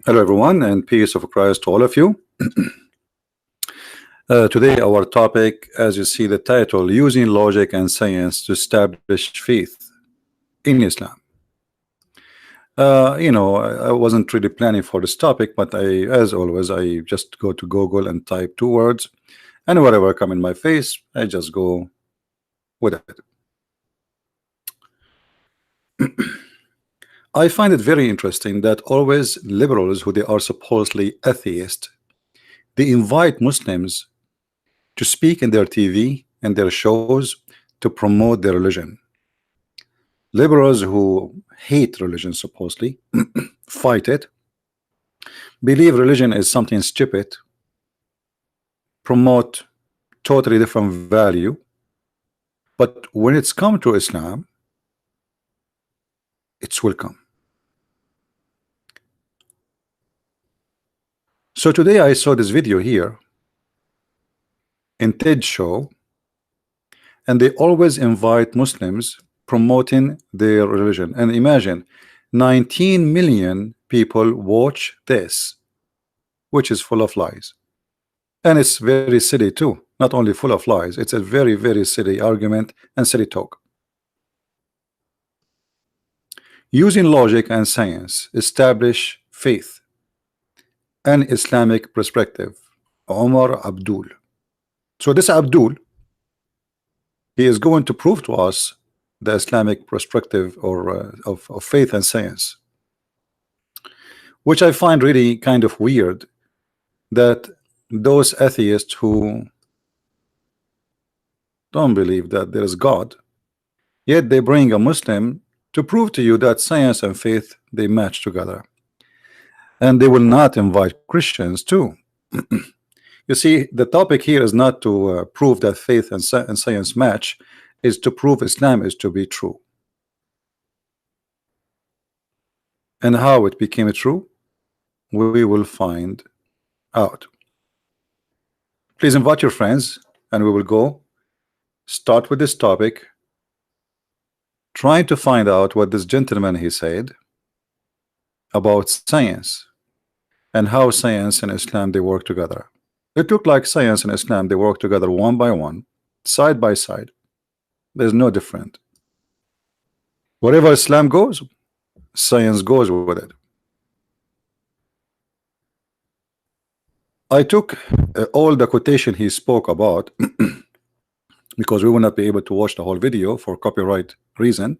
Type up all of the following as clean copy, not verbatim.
Hello, everyone, and peace of Christ to all of you. Today, our topic, as you see the title, using logic and science to establish faith in Islam. I wasn't really planning for this topic, but as always, I just go to Google and type two words, and whatever come in my face, I just go with it. I find it very interesting that always liberals, who they are supposedly atheist, they invite Muslims to speak in their TV and their shows to promote their religion. Liberals who hate religion supposedly fight it, believe religion is something stupid, promote totally different value, but when it's come to Islam, it's welcome. So today I saw this video here in TED show, and they always invite Muslims promoting their religion. And imagine 19 million people watch this, which is full of lies, and it's very silly too. Not only full of lies, it's a very, very silly argument and silly talk. Using logic and science establish faith and Islamic perspective. Omar Abdul. So this Abdul, he is going to prove to us the Islamic perspective or of faith and science, which I find really kind of weird that those atheists who don't believe that there is God, yet they bring a Muslim to prove to you that science and faith, they match together, and they will not invite Christians too. You see, the topic here is not to prove that faith and science match, is to prove Islam is to be true. And how it became true, we will find out. Please invite your friends, and we will go start with this topic, trying to find out what this gentleman he said about science and how science and Islam they work together. It looked like science and Islam they work together one by one, side by side. There's no different. Wherever Islam goes, science goes with it. I took all the quotation he spoke about because we will not be able to watch the whole video for copyright reason.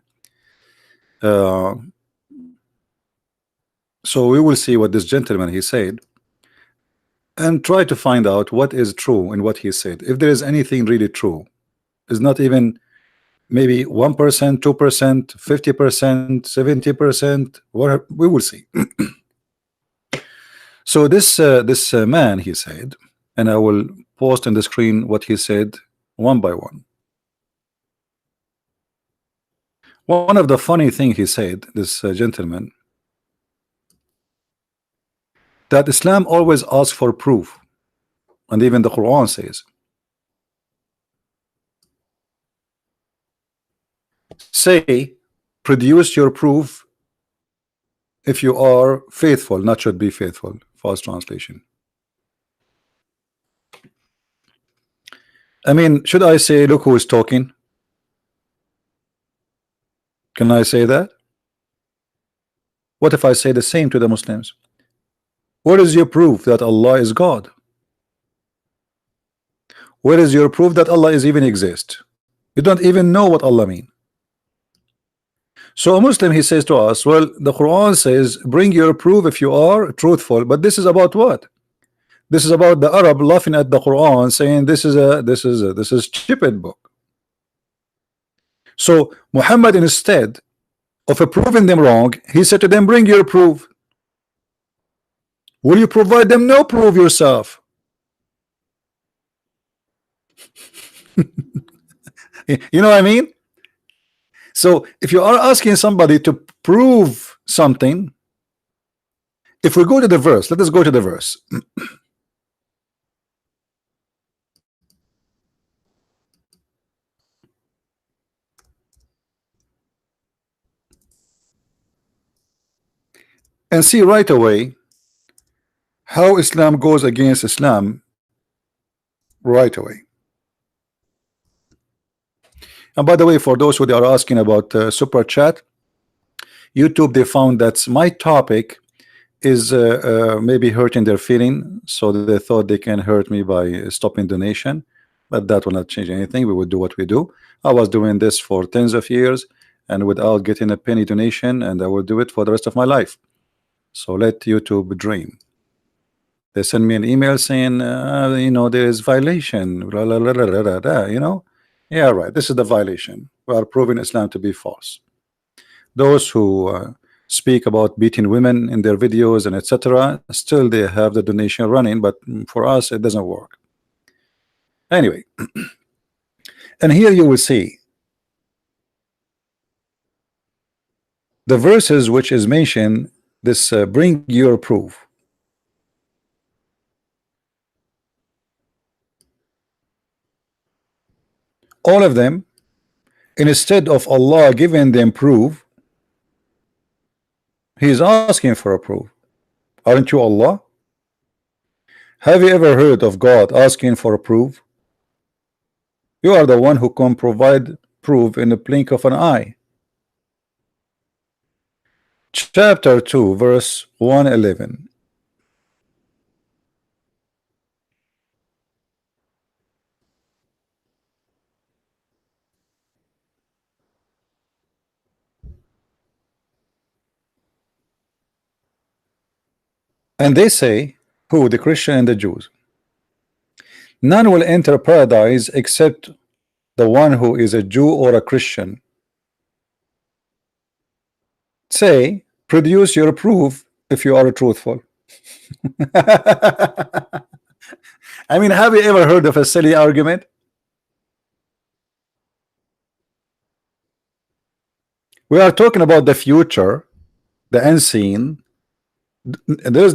So we will see what this gentleman he said and try to find out what is true in what he said. If there is anything really true, it's not even maybe 1%, 2%, 50%, 70%, whatever, we will see. So this man he said, and I will post on the screen what he said one by one. One of the funny thing he said, this gentleman, that Islam always asks for proof, and even the Quran says, say, produce your proof if you are faithful, not should be faithful. False translation. I mean, should I say, look who is talking? Can I say that? What if I say the same to the Muslims? What is your proof that Allah is God? Where is your proof that Allah is even exist? You don't even know what Allah mean. So a Muslim, he says to us, well, the Quran says, bring your proof if you are truthful. But this is about what? This is about the Arab laughing at the Quran, saying this is stupid book. So Muhammad, instead of proving them wrong, he said to them, bring your proof. Will you provide them? No, prove yourself. You know what I mean? So if you are asking somebody to prove something, if we go to the verse, let us go to the verse. and see right away how Islam goes against Islam right away. And by the way, for those who they are asking about super chat, YouTube, they found that my topic is maybe hurting their feeling, so they thought they can hurt me by stopping donation, but that will not change anything. We will do what we do. I was doing this for tens of years and without getting a penny donation, and I will do it for the rest of my life. So let YouTube dream. They send me an email saying, you know, there is violation, blah, blah, blah, blah, blah, blah, you know. Yeah, right, this is the violation. We are proving Islam to be false. Those who speak about beating women in their videos and etc., still they have the donation running, but for us it doesn't work. Anyway, and here you will see the verses which is mentioned, this bring your proof. All of them, instead of Allah giving them proof, He is asking for a proof. Aren't you Allah? Have you ever heard of God asking for a proof? You are the one who can provide proof in the blink of an eye. Chapter 2, verse 111. And they say, who? The Christian and the Jews. None will enter paradise except the one who is a Jew or a Christian. Say, produce your proof if you are truthful. I mean, have you ever heard of a silly argument? We are talking about the future, the unseen. There's,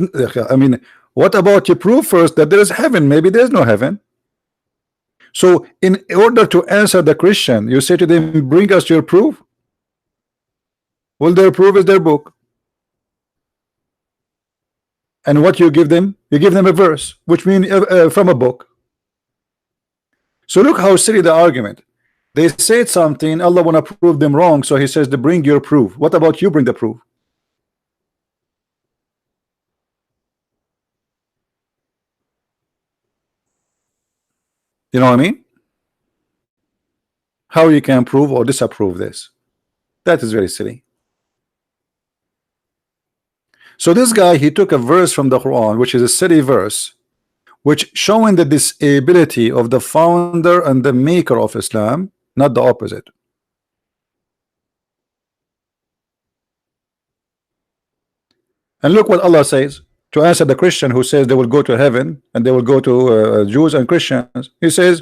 I mean, what about you prove first that there is heaven? Maybe there's no heaven. So in order to answer the Christian, you say to them, bring us your proof. Well, their proof is their book. And what you give them? You give them a verse, which means from a book. So look how silly the argument. They said something, Allah want to prove them wrong, so He says to bring your proof. What about you bring the proof? You know what I mean? How you can prove or disapprove this? That is very silly. So this guy, he took a verse from the Quran, which is a silly verse, which showing the disability of the founder and the maker of Islam, not the opposite. And look what Allah says to answer the Christian who says they will go to heaven and they will go to Jews and Christians. He says,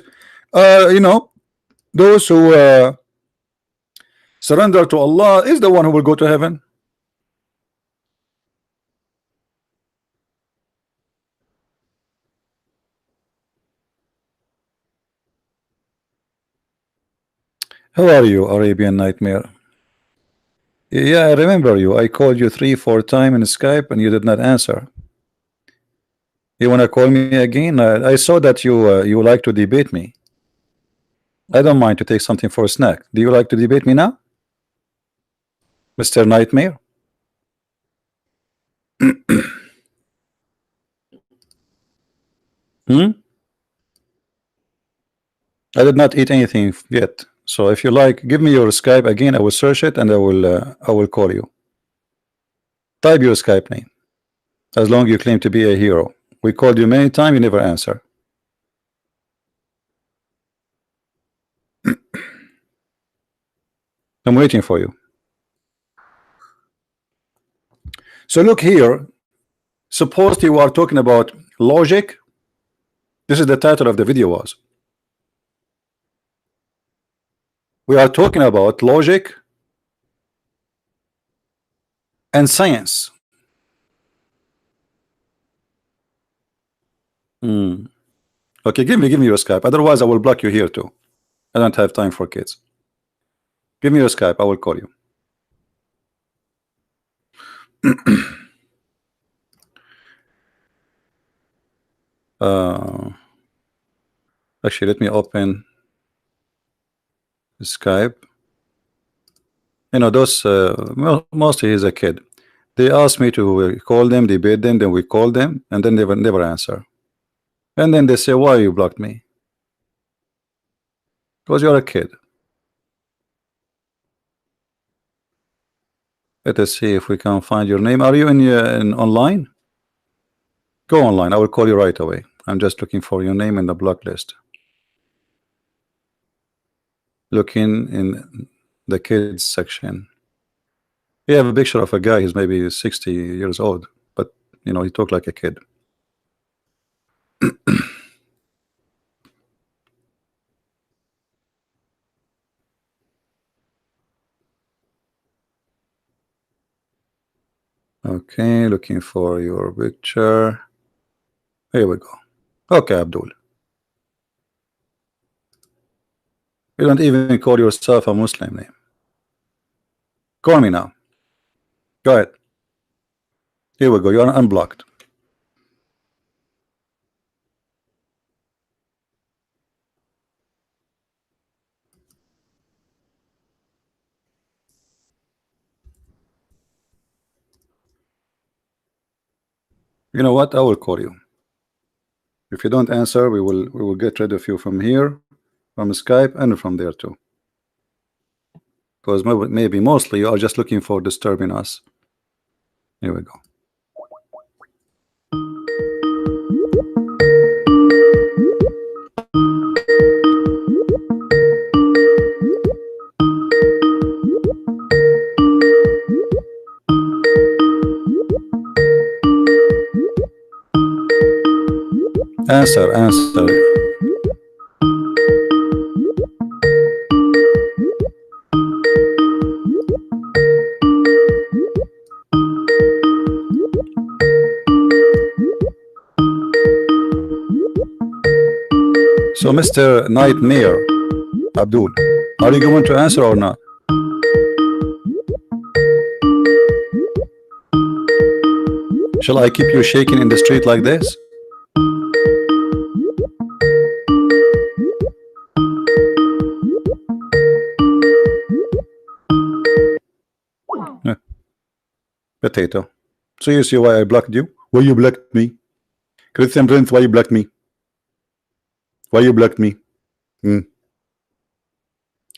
you know, those who surrender to Allah is the one who will go to heaven. How are you, Arabian Nightmare? Yeah, I remember you. I called you 3-4 times in Skype and you did not answer. You want to call me again? I saw that you like to debate me. I don't mind to take something for a snack. Do you like to debate me now, Mr. Nightmare? I did not eat anything yet. So if you like, give me your Skype again. I will search it and I will call you. Type your Skype name. As long as you claim to be a hero. We called you many times, you never answer. I'm waiting for you. So look here. Suppose you are talking about logic. This is the title of the video was. We are talking about logic and science. Okay, give me your Skype. Otherwise, I will block you here too. I don't have time for kids. Give me your Skype. I will call you. Actually, let me open Skype. You know, those mostly he's a kid. They asked me to call them, debate them, then we call them, and then they will never answer. And then they say, why you blocked me? Because you're a kid. Let us see if we can find your name. Are you in online? Go online. I will call you right away. I'm just looking for your name in the block list. Looking in the kids section. We have a picture of a guy. He's maybe 60 years old, but you know, he talked like a kid. Okay, looking for your picture. Here we go. Okay, Abdul. You don't even call yourself a Muslim name. Call me now. Go ahead. Here we go. You are unblocked. You know what? I will call you. If you don't answer, we will get rid of you from here, from Skype, and from there too. Because maybe mostly you are just looking for disturbing us. Here we go. Answer, answer. So, Mr. Nightmare, Abdul, are you going to answer or not? Shall I keep you shaking in the street like this? Potato. So you see why I blocked you? Why you blocked me? Christian Prince, why you blocked me? Why you blocked me? I'm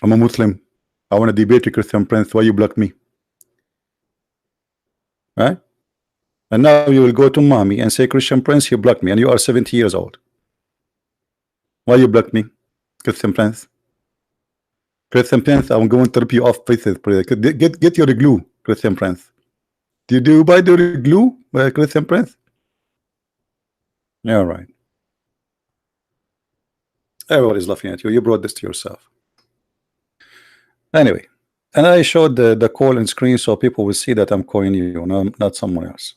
a Muslim. I want to debate with Christian Prince. Why you blocked me? Right? And now you will go to mommy and say, Christian Prince, you blocked me, and you are 70 years old. Why you blocked me, Christian Prince? Christian Prince, I'm going to rip you off pieces. Get your glue, Christian Prince. Do you buy the glue, Christian Prince? Yeah, right. Everybody's laughing at you. You brought this to yourself. Anyway, and I showed the call and screen so people will see that I'm calling you, not someone else.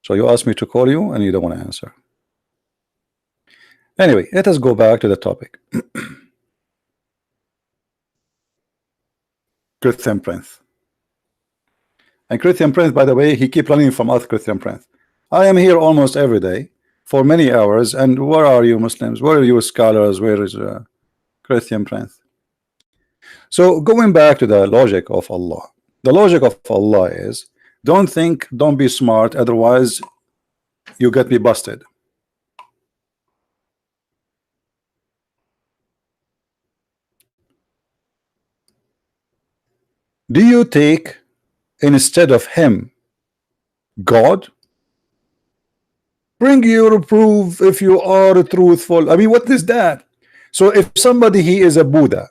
So you asked me to call you and you don't want to answer. Anyway, let us go back to the topic. Christian Prince. And Christian Prince, by the way, he keep running from us, Christian Prince. I am here almost every day for many hours, and where are you Muslims? Where are you scholars? Where is Christian Prince? So going back to the logic of Allah, the logic of Allah is, don't think, don't be smart, otherwise you get me busted. Do you take instead of him God? Bring your proof if you are truthful. I mean, what is that? So if somebody, he is a Buddha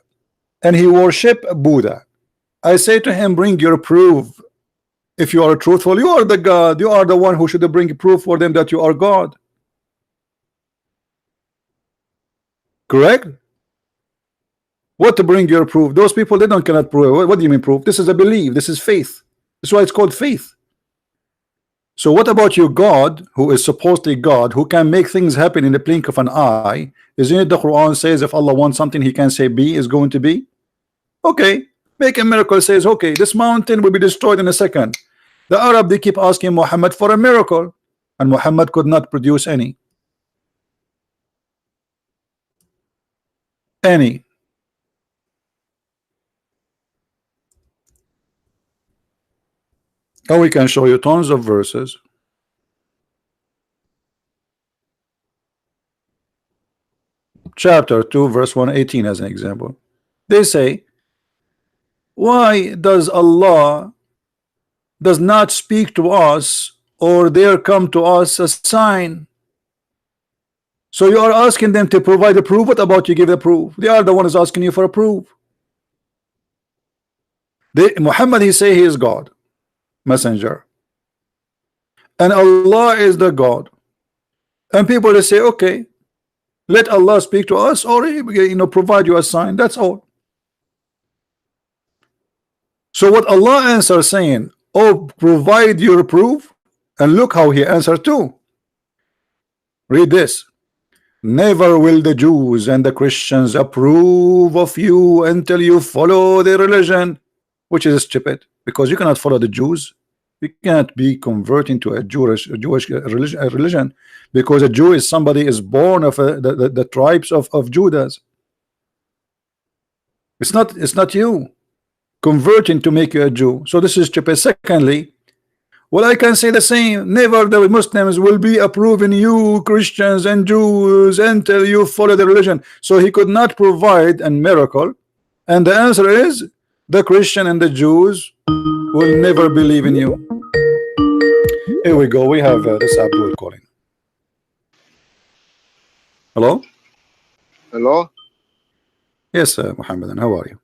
and he worship Buddha, I say to him, bring your proof. If you are truthful, you are the God. You are the one who should bring proof for them that you are God. Correct? What to bring your proof? Those people, they don't cannot prove. What do you mean proof? This is a belief. This is faith. That's why it's called faith. So what about your God, who is supposedly God, who can make things happen in the blink of an eye? Isn't it the Quran says if Allah wants something, he can say be is going to be? Okay, make a miracle, says okay, this mountain will be destroyed in a second. The Arab, they keep asking Muhammad for a miracle, and Muhammad could not produce any. Any. And we can show you tons of verses. Chapter 2 verse 118 as an example. They say, why does Allah does not speak to us, or there come to us a sign? So you are asking them to provide a proof. What about you give a proof? They are the ones asking you for a proof. Muhammad, he say he is God, messenger, and Allah is the God, and people they say, okay, let Allah speak to us, or provide you a sign. That's all. So what Allah answers saying, oh, provide your proof, and look how he answered too. Read this. Never will the Jews and the Christians approve of you until you follow their religion, which is stupid, because you cannot follow the Jews. You cannot be converting to a Jewish religion, because a Jew is somebody is born of the tribes of Judah. It's not you converting to make you a Jew. So this is stupid. Secondly, well, I can say the same. Never the Muslims will be approving you Christians and Jews until you follow the religion. So he could not provide a miracle, and the answer is the Christian and the Jews will never believe in you. Here we go. We have this Abdul calling. Hello. Hello. Yes, Muhammadan. How are you?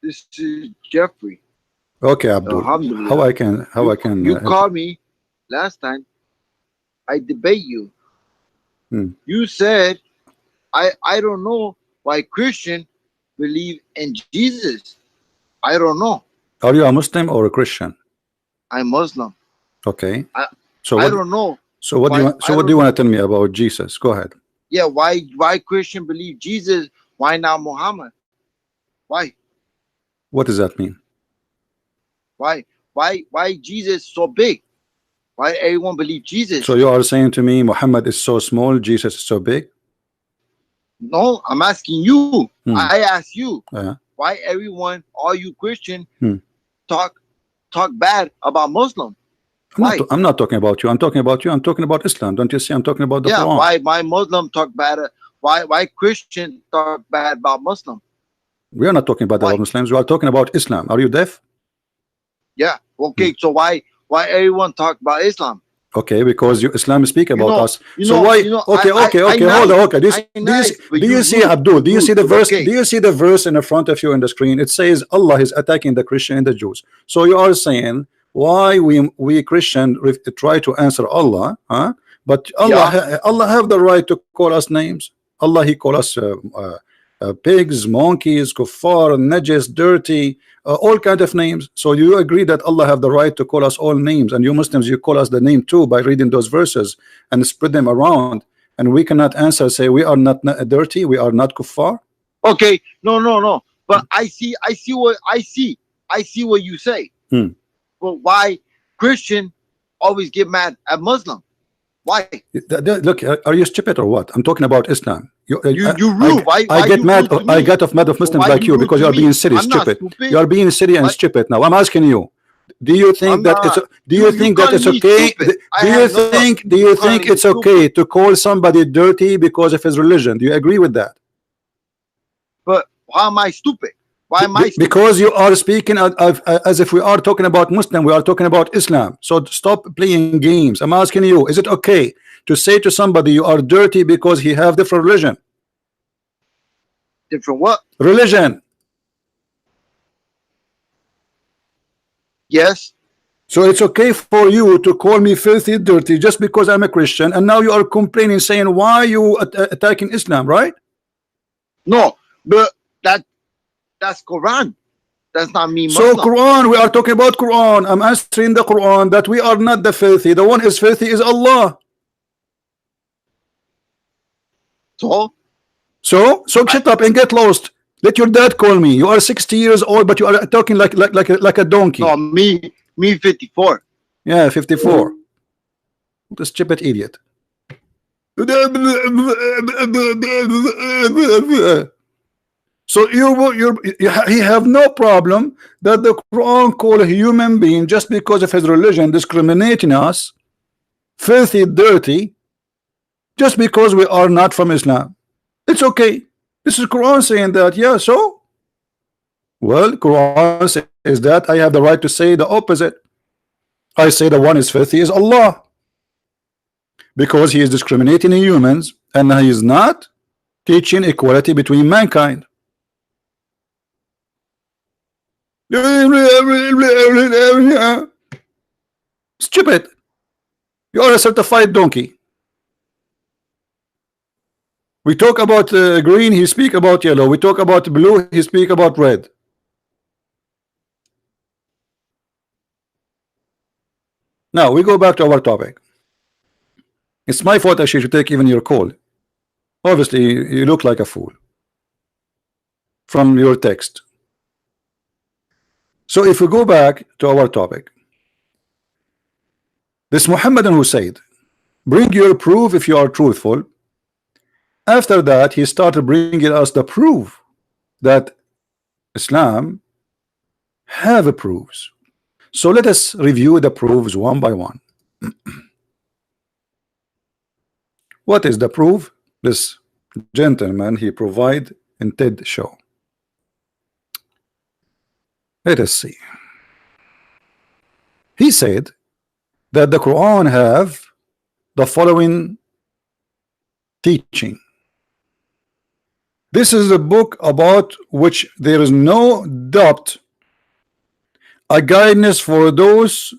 This is Jeffrey. Okay, Abdul. How I can you called me last time. I debate you. You said I don't know why Christian believe in Jesus. I don't know. Are you a Muslim or a Christian? I'm Muslim. Okay. I what, don't know. So what do you want? So what do you want to tell me about Jesus? Go ahead. Yeah. Why Christian believe Jesus? Why not Muhammad? Why? What does that mean? Why Jesus so big? Why everyone believe Jesus? So you are saying to me Muhammad is so small, Jesus is so big? No, I'm asking you. I ask you. Why everyone, all you Christian, talk bad about Muslim? I'm not talking about you. I'm talking about you. I'm talking about Islam. Don't you see? I'm talking about the Quran. Why Muslim talk bad? Why Christian talk bad about Muslim? We are not talking about the Muslims. We are talking about Islam. Are you deaf? Yeah. Okay. So why everyone talk about Islam? Okay, because Islam speak about us. So why? Okay. Hold on. Okay. Do you see Abdul? Do you see the verse? Do you see the verse in the front of you on the screen? It says Allah is attacking the Christian and the Jews. So you are saying why we Christian try to answer Allah, huh? But Allah have the right to call us names. Allah, he call us pigs, monkeys, kuffar, najis, dirty, all kind of names. So you agree that Allah have the right to call us all names, and you Muslims, you call us the name too by reading those verses and spread them around, and we cannot answer, say we are not dirty, we are not kuffar. Okay, no. But I see what you say. But why Christian always get mad at Muslim? Why? Look, are you stupid or what? I'm talking about Islam. You rude. I get mad. I get mad of Muslims like you because you are being silly, stupid. You are being silly and stupid. Now I'm asking you. Do you think that it's? Do you think that it's okay? Do you think it's okay to call somebody dirty because of his religion? Do you agree with that? But why am I stupid? Why am I stupid? Because you are speaking as if we are talking about Muslim. We are talking about Islam. So stop playing games. I'm asking you, is it okay to say to somebody you are dirty because he have different religion? Different what? Religion. Yes. So it's okay for you to call me filthy, dirty just because I'm a Christian, and now you are complaining, saying why you attacking Islam, right? No, but that's Quran. That's not me. So Quran, we are talking about Quran. I'm answering the Quran that we are not the filthy. The one is filthy is Allah. So shut up and get lost. Let your dad call me. You are 60 years old, but you are talking like a donkey. No, me. Me 54. Yeah, 54. The stupid idiot. So he have no problem that the Quran call a human being just because of his religion discriminating us, filthy, dirty, just because we are not from Islam. It's okay. This is Quran saying that. Yeah, so well, Quran says that I have the right to say the opposite. I say the one is filthy is Allah, because he is discriminating in humans and he is not teaching equality between mankind. Stupid. You are a certified donkey. We talk about green, he speak about yellow. We talk about blue, he speak about red. Now we go back to our topic. It's my fault actually to take even your call. Obviously you look like a fool from your text. So if we go back to our topic, this Muhammadan who said, bring your proof if you are truthful. After that he started bringing us the proof that Islam have proofs. So let us review the proofs one by one. What is the proof this gentleman he provide in TED show? Let us see. He said that the Quran have the following teaching. This is a book about which there is no doubt, a guidance for those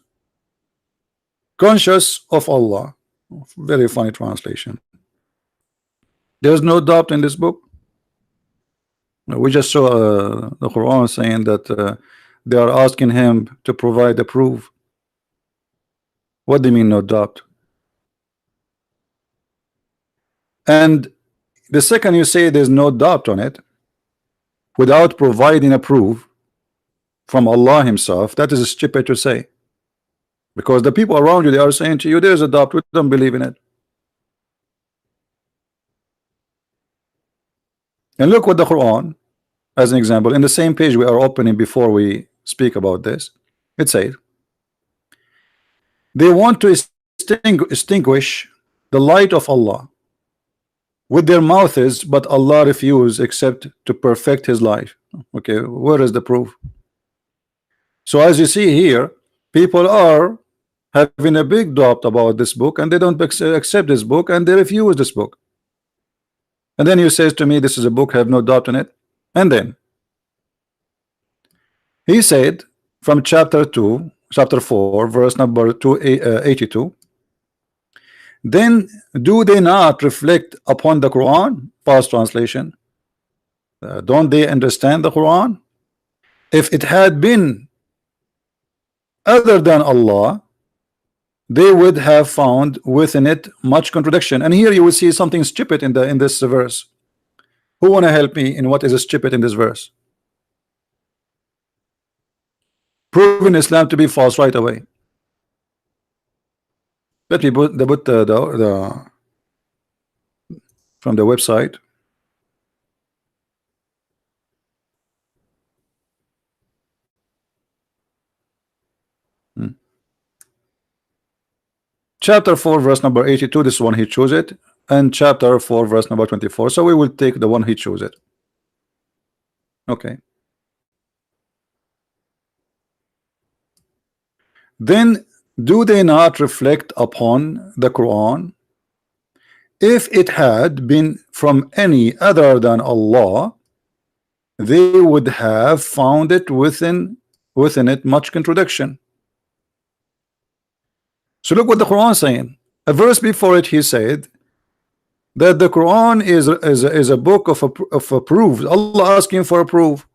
conscious of Allah. Very funny translation. There's no doubt in this book. We just saw the Quran saying that they are asking him to provide the proof. What do you mean no doubt? And the second you say there's no doubt on it without providing a proof from Allah himself, that is stupid to say, because the people around you, they are saying to you there's a doubt, we don't believe in it. And look what the Quran, as an example, in the same page we are opening before we speak about this, it says they want to extinguish the light of Allah with their mouths, but Allah refused except to perfect his life. Okay, where is the proof? So as you see here, people are having a big doubt about this book and they don't accept this book and they refuse this book. And then he says to me, this is a book, I have no doubt in it. And then he said from chapter 4, verse number 282, then do they not reflect upon the Quran? Past translation. Don't they understand the Quran? If it had been other than Allah, they would have found within it much contradiction. And here you will see something stupid in this verse. Who want to help me in what is stupid in this verse? Proving Islam to be false right away. Let me put the from the website. Chapter 4 verse number 82, this one he chose it, and chapter 4 verse number 24. So we will take the one he chose it. Okay. Then do they not reflect upon the Quran? If it had been from any other than Allah, they would have found it within it much contradiction. So look what the Quran is saying. A verse before it he said that the Quran is a book of a proof. Allah asking for a proof.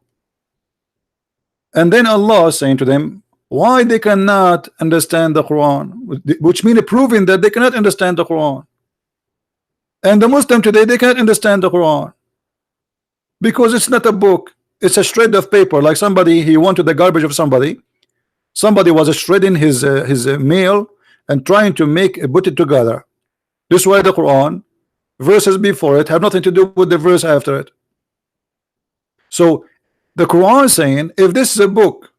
And then Allah is saying to them why they cannot understand the Quran, which means proving that they cannot understand the Quran. And the Muslim today, they can't understand the Quran because it's not a book, it's a shred of paper. Like somebody, he wanted the garbage of somebody, somebody was shredding his mail and trying to put it together. This way the Quran verses before it have nothing to do with the verse after it. So the Quran is saying if this is a book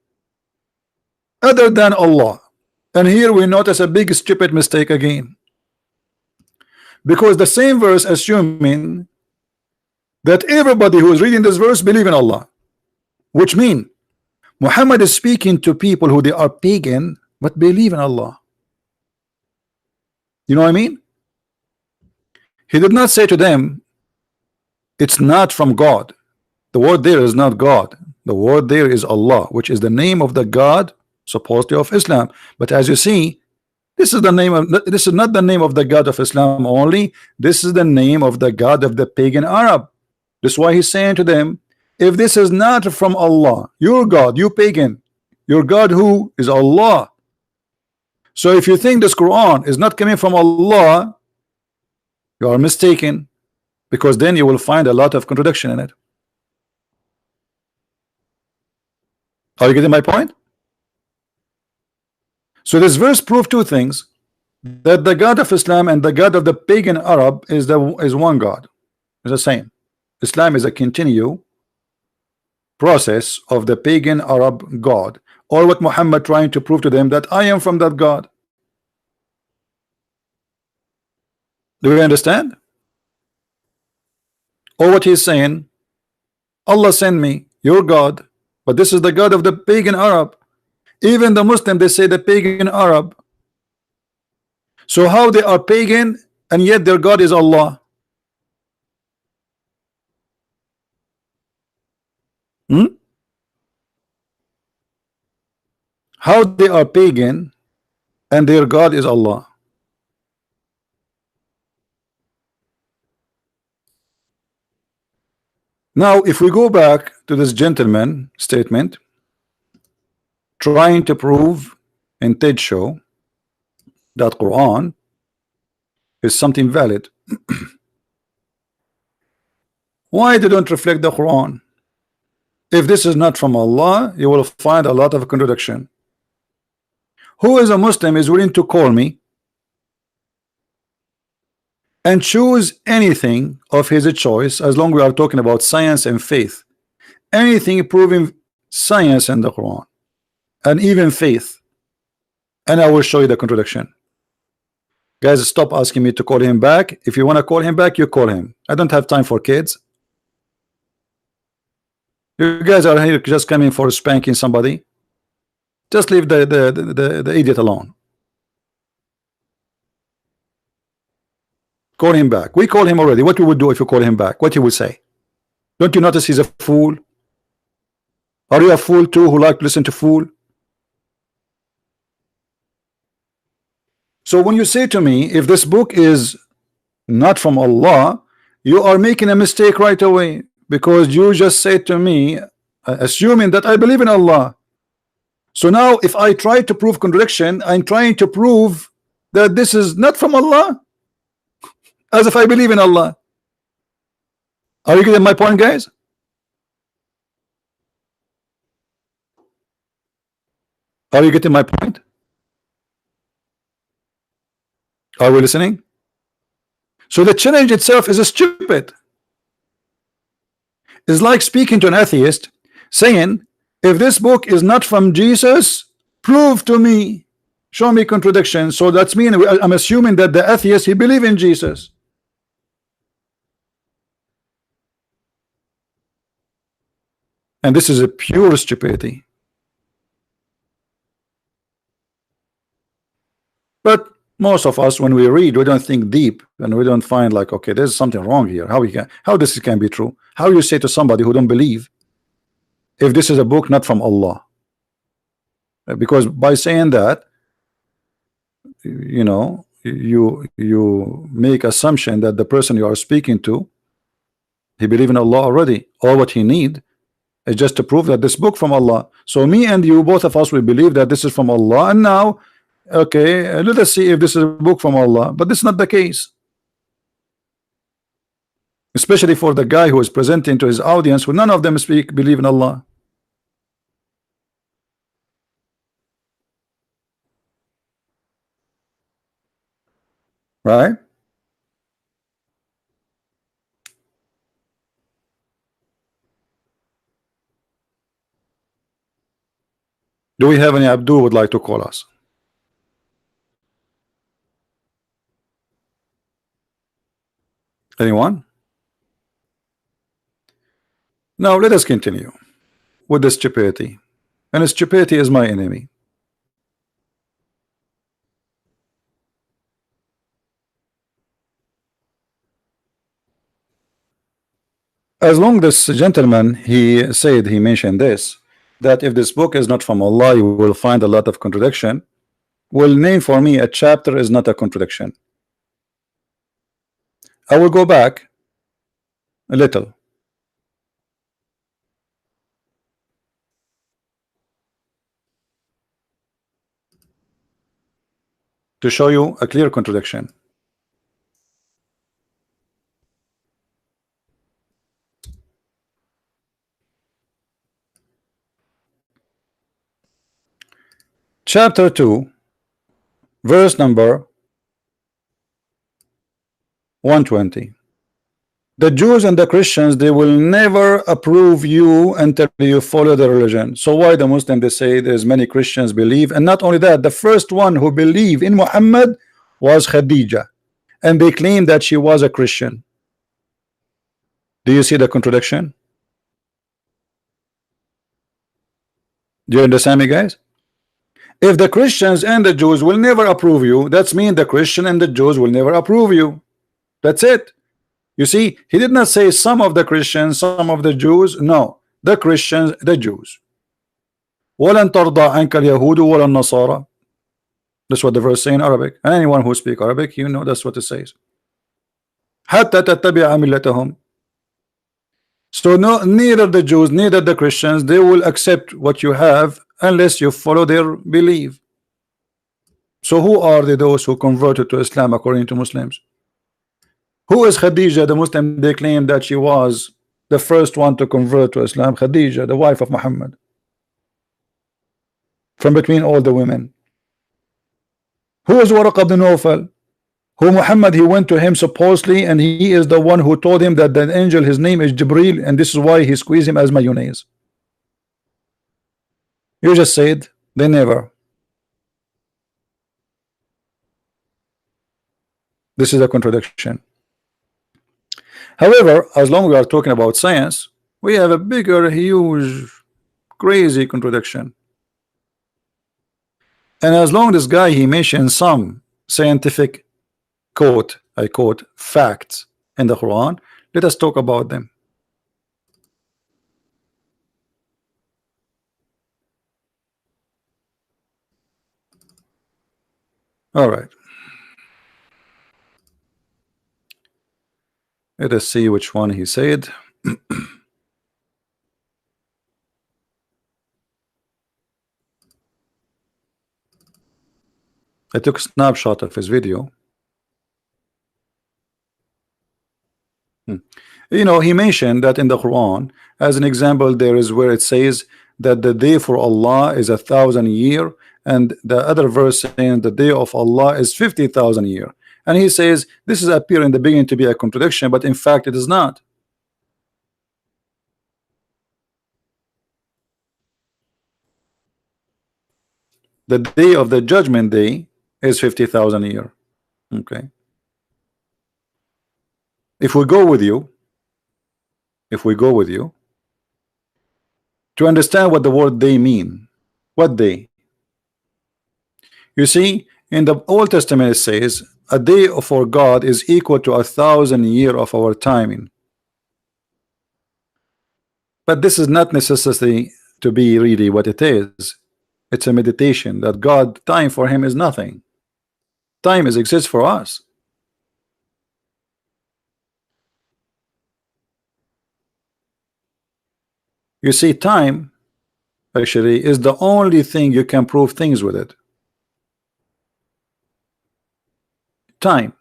other than Allah, and here we notice a big stupid mistake again, because the same verse assuming that everybody who is reading this verse believe in Allah, which mean Muhammad is speaking to people who they are pagan but believe in Allah. You know what I mean? He did not say to them it's not from God. The word there is not God. The word there is Allah, which is the name of the God supposedly of Islam. But as you see, this is not the name of the God of Islam only. This is the name of the God of the pagan Arab. This is why he's saying to them, if this is not from Allah, your God, you pagan, your God who is Allah. So if you think this Quran is not coming from Allah, you are mistaken, because then you will find a lot of contradiction in it. Are you getting my point? So this verse proves two things: that the God of Islam and the God of the pagan Arab is one God, is the same. Islam is a continue process of the pagan Arab God, or what Muhammad trying to prove to them, that I am from that God. Do you understand? Or what he's saying, Allah sent me, your God, but this is the God of the pagan Arab. Even the Muslim, they say the pagan Arab. So how they are pagan and yet their God is Allah? How they are pagan and their God is Allah? Now if we go back to this gentleman statement trying to prove in TED show that Quran is something valid, why they don't reflect the Quran? If this is not from Allah, you will find a lot of contradiction. Who is a Muslim is willing to call me and choose anything of his choice, as long as we are talking about science and faith, anything proving science and the Quran and even faith, and I will show you the contradiction. Guys, stop asking me to call him back. If you want to call him back, you call him. I don't have time for kids. You guys are here just coming for spanking somebody. Just leave the idiot alone. Call him back. We call him already. What we would do if you call him back? What he will say? Don't you notice he's a fool? Are you a fool too, who like to listen to fool? So when you say to me, if this book is not from Allah, you are making a mistake right away, because you just said to me, assuming that I believe in Allah. So now if I try to prove contradiction, I'm trying to prove that this is not from Allah, as if I believe in Allah. Are you getting my point, guys? Are you getting my point? Are we listening? So the challenge itself is stupid. It's like speaking to an atheist saying, if this book is not from Jesus, prove to me, show me contradiction. So that's mean I'm assuming that the atheist, he believe in Jesus. And this is a pure stupidity. But most of us, when we read, we don't think deep, and we don't find like, okay, there's something wrong here. How this can be true? How you say to somebody who don't believe, if this is a book not from Allah? Because by saying that, you know, you make assumption that the person you are speaking to, he believe in Allah already. All what he need is just to prove that this book from Allah. So me and you, both of us, we believe that this is from Allah, and now, okay, let us see if this is a book from Allah. But this is not the case, especially for the guy who is presenting to his audience who none of them believe in Allah. right? Do we have any Abdul would like to call us? Anyone? Now let us continue with the stupidity, and stupidity is my enemy. As long this gentleman, he said, he mentioned this, that if this book is not from Allah, you will find a lot of contradiction. Will name for me a chapter is not a contradiction. I will go back a little to show you a clear contradiction. Chapter 2, verse number 120. The Jews and the Christians, they will never approve you until you follow the religion. So why the Muslim, they say there's many Christians believe, and not only that, the first one who believed in Muhammad was Khadija, and they claim that she was a Christian. Do you see the contradiction? Do you understand me, guys? If the Christians and the Jews will never approve you, that's mean the Christian and the Jews will never approve you. That's it. You see, he did not say some of the Christians, some of the Jews. No, the Christians, the Jews. وَلَن تَرْضَى عَنْكَ الْيَهُودُ وَلَا النَّصَارَى. That's what the verse say in Arabic. And anyone who speaks Arabic, you know that's what it says. حَتَّى تَتَّبِعَ مِلَّتَهُمْ. So no, neither the Jews, neither the Christians, they will accept what you have unless you follow their belief. So who are those who converted to Islam according to Muslims? Who is Khadija, the Muslim? They claim that she was the first one to convert to Islam. Khadija, the wife of Muhammad, from between all the women. Who is Waraq ibn Nawfal? Who Muhammad, he went to him supposedly, and he is the one who told him that the angel, his name is Jibril, and this is why he squeezed him as mayonnaise. You just said they never. This is a contradiction. However, as long as we are talking about science, we have a bigger, huge, crazy contradiction. And as long as this guy, he mentioned some scientific quote, I quote, facts in the Quran, let us talk about them. All right. Let us see which one he said. I took a snapshot of his video. You know, he mentioned that in the Quran, as an example, there is where it says that the day for Allah is 1,000 year, and the other verse saying the day of Allah is 50,000 year. And he says this is appear in the beginning to be a contradiction, but in fact it is not. The day of the judgment day is 50,000 year. Okay. If we go with you to understand what the word day mean, what day? You see, in the Old Testament it says a day for God is equal to 1,000 year of our timing. But this is not necessarily to be really what it is. It's a meditation that God, time for him is nothing. Time is exists for us. You see, time actually is the only thing you can prove things with it. Time.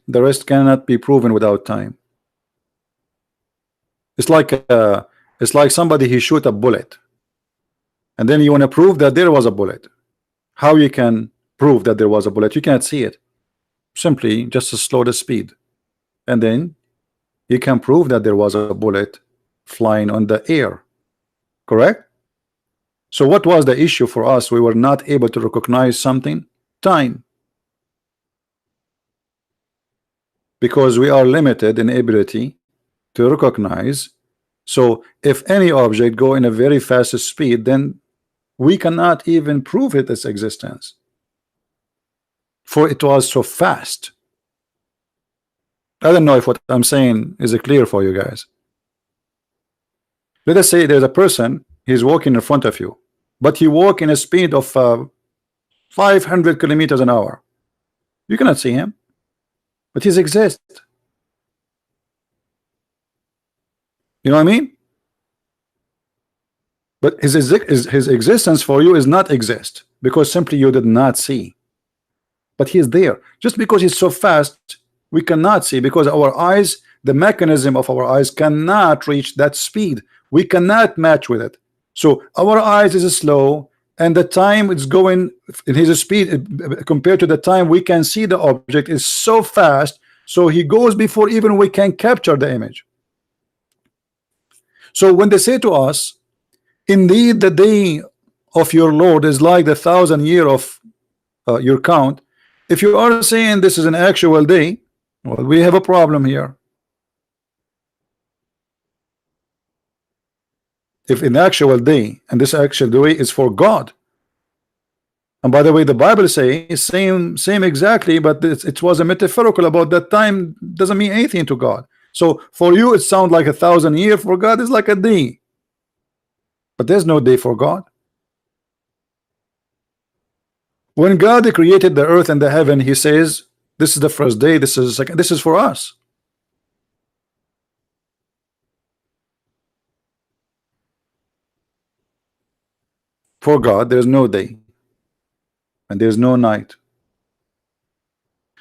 The rest cannot be proven without time. It's like somebody he shoot a bullet, and then you want to prove that there was a bullet. How you can prove that there was a bullet? You cannot see it. Simply just to slow the speed, and then you can prove that there was a bullet flying on the air. Correct? So what was the issue for us? We were not able to recognize something. Time. Because we are limited in ability to recognize. So if any object go in a very fast speed, then we cannot even prove its existence, for it was so fast. I don't know if what I'm saying is clear for you guys. Let us say there's a person, he's walking in front of you, but he walk in a speed of 500 kilometers an hour. You cannot see him, but he exists. You know what I mean? But his existence for you is not exist, because simply you did not see. But he is there. Just because he's so fast, we cannot see, because our eyes, the mechanism of our eyes cannot reach that speed. We cannot match with it. So our eyes is slow, and the time it's going in his speed compared to the time we can see the object is so fast, so he goes before even we can capture the image. So when they say to us, indeed the day of your Lord is like the 1,000 year of your count, if you are saying this is an actual day, well, we have a problem here. If an actual day, and this actual day is for God, and by the way, the Bible says same exactly, but it was a metaphorical about that time, doesn't mean anything to God. So for you it sounds like 1,000 year, for God is like a day, but there's no day for God. When God created the earth and the heaven, he says this is the first day, this is the second, this is for us. For God there's no day and there's no night.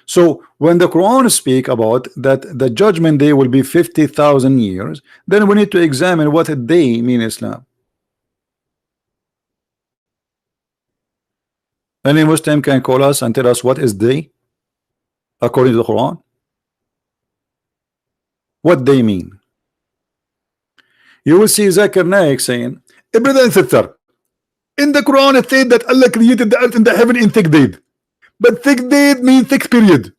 So when the Quran speak about that the judgment day will be 50,000 years, then we need to examine what a day mean in Islam. Any Muslim can call us and tell us what is day according to the Quran. What they mean? You will see Zakir Naik saying, brother and sister, in the Quran it said that Allah created the earth and the heaven in 6 days, but 6 days means 6 period.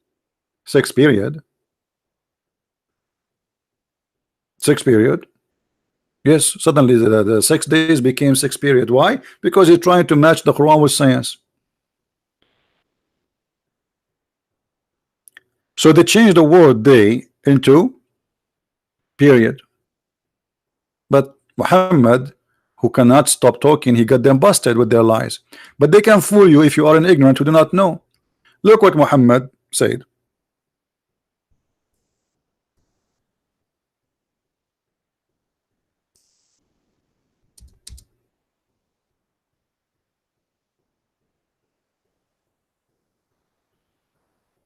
6 period? 6 period? Yes, suddenly the 6 days became 6 period. Why? Because he's trying to match the Quran with science. So they changed the word day into period. But Muhammad, who cannot stop talking, he got them busted with their lies. But they can fool you if you are an ignorant who do not know. Look what Muhammad said.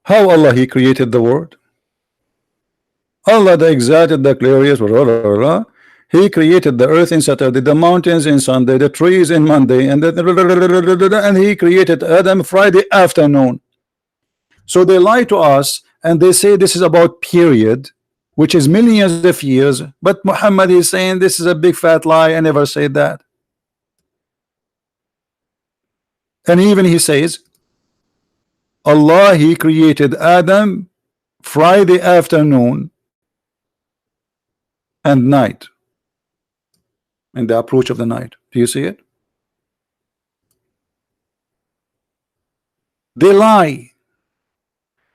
How Allah he created the world? Allah the exalted, the glorious, he created the earth in Saturday, the mountains in Sunday, the trees in Monday, and he created Adam Friday afternoon. So they lie to us and they say this is about period, which is millions of years, but Muhammad is saying this is a big fat lie. I never said that. And even he says Allah he created Adam Friday afternoon and night, in the approach of the night. Do you see it? They lie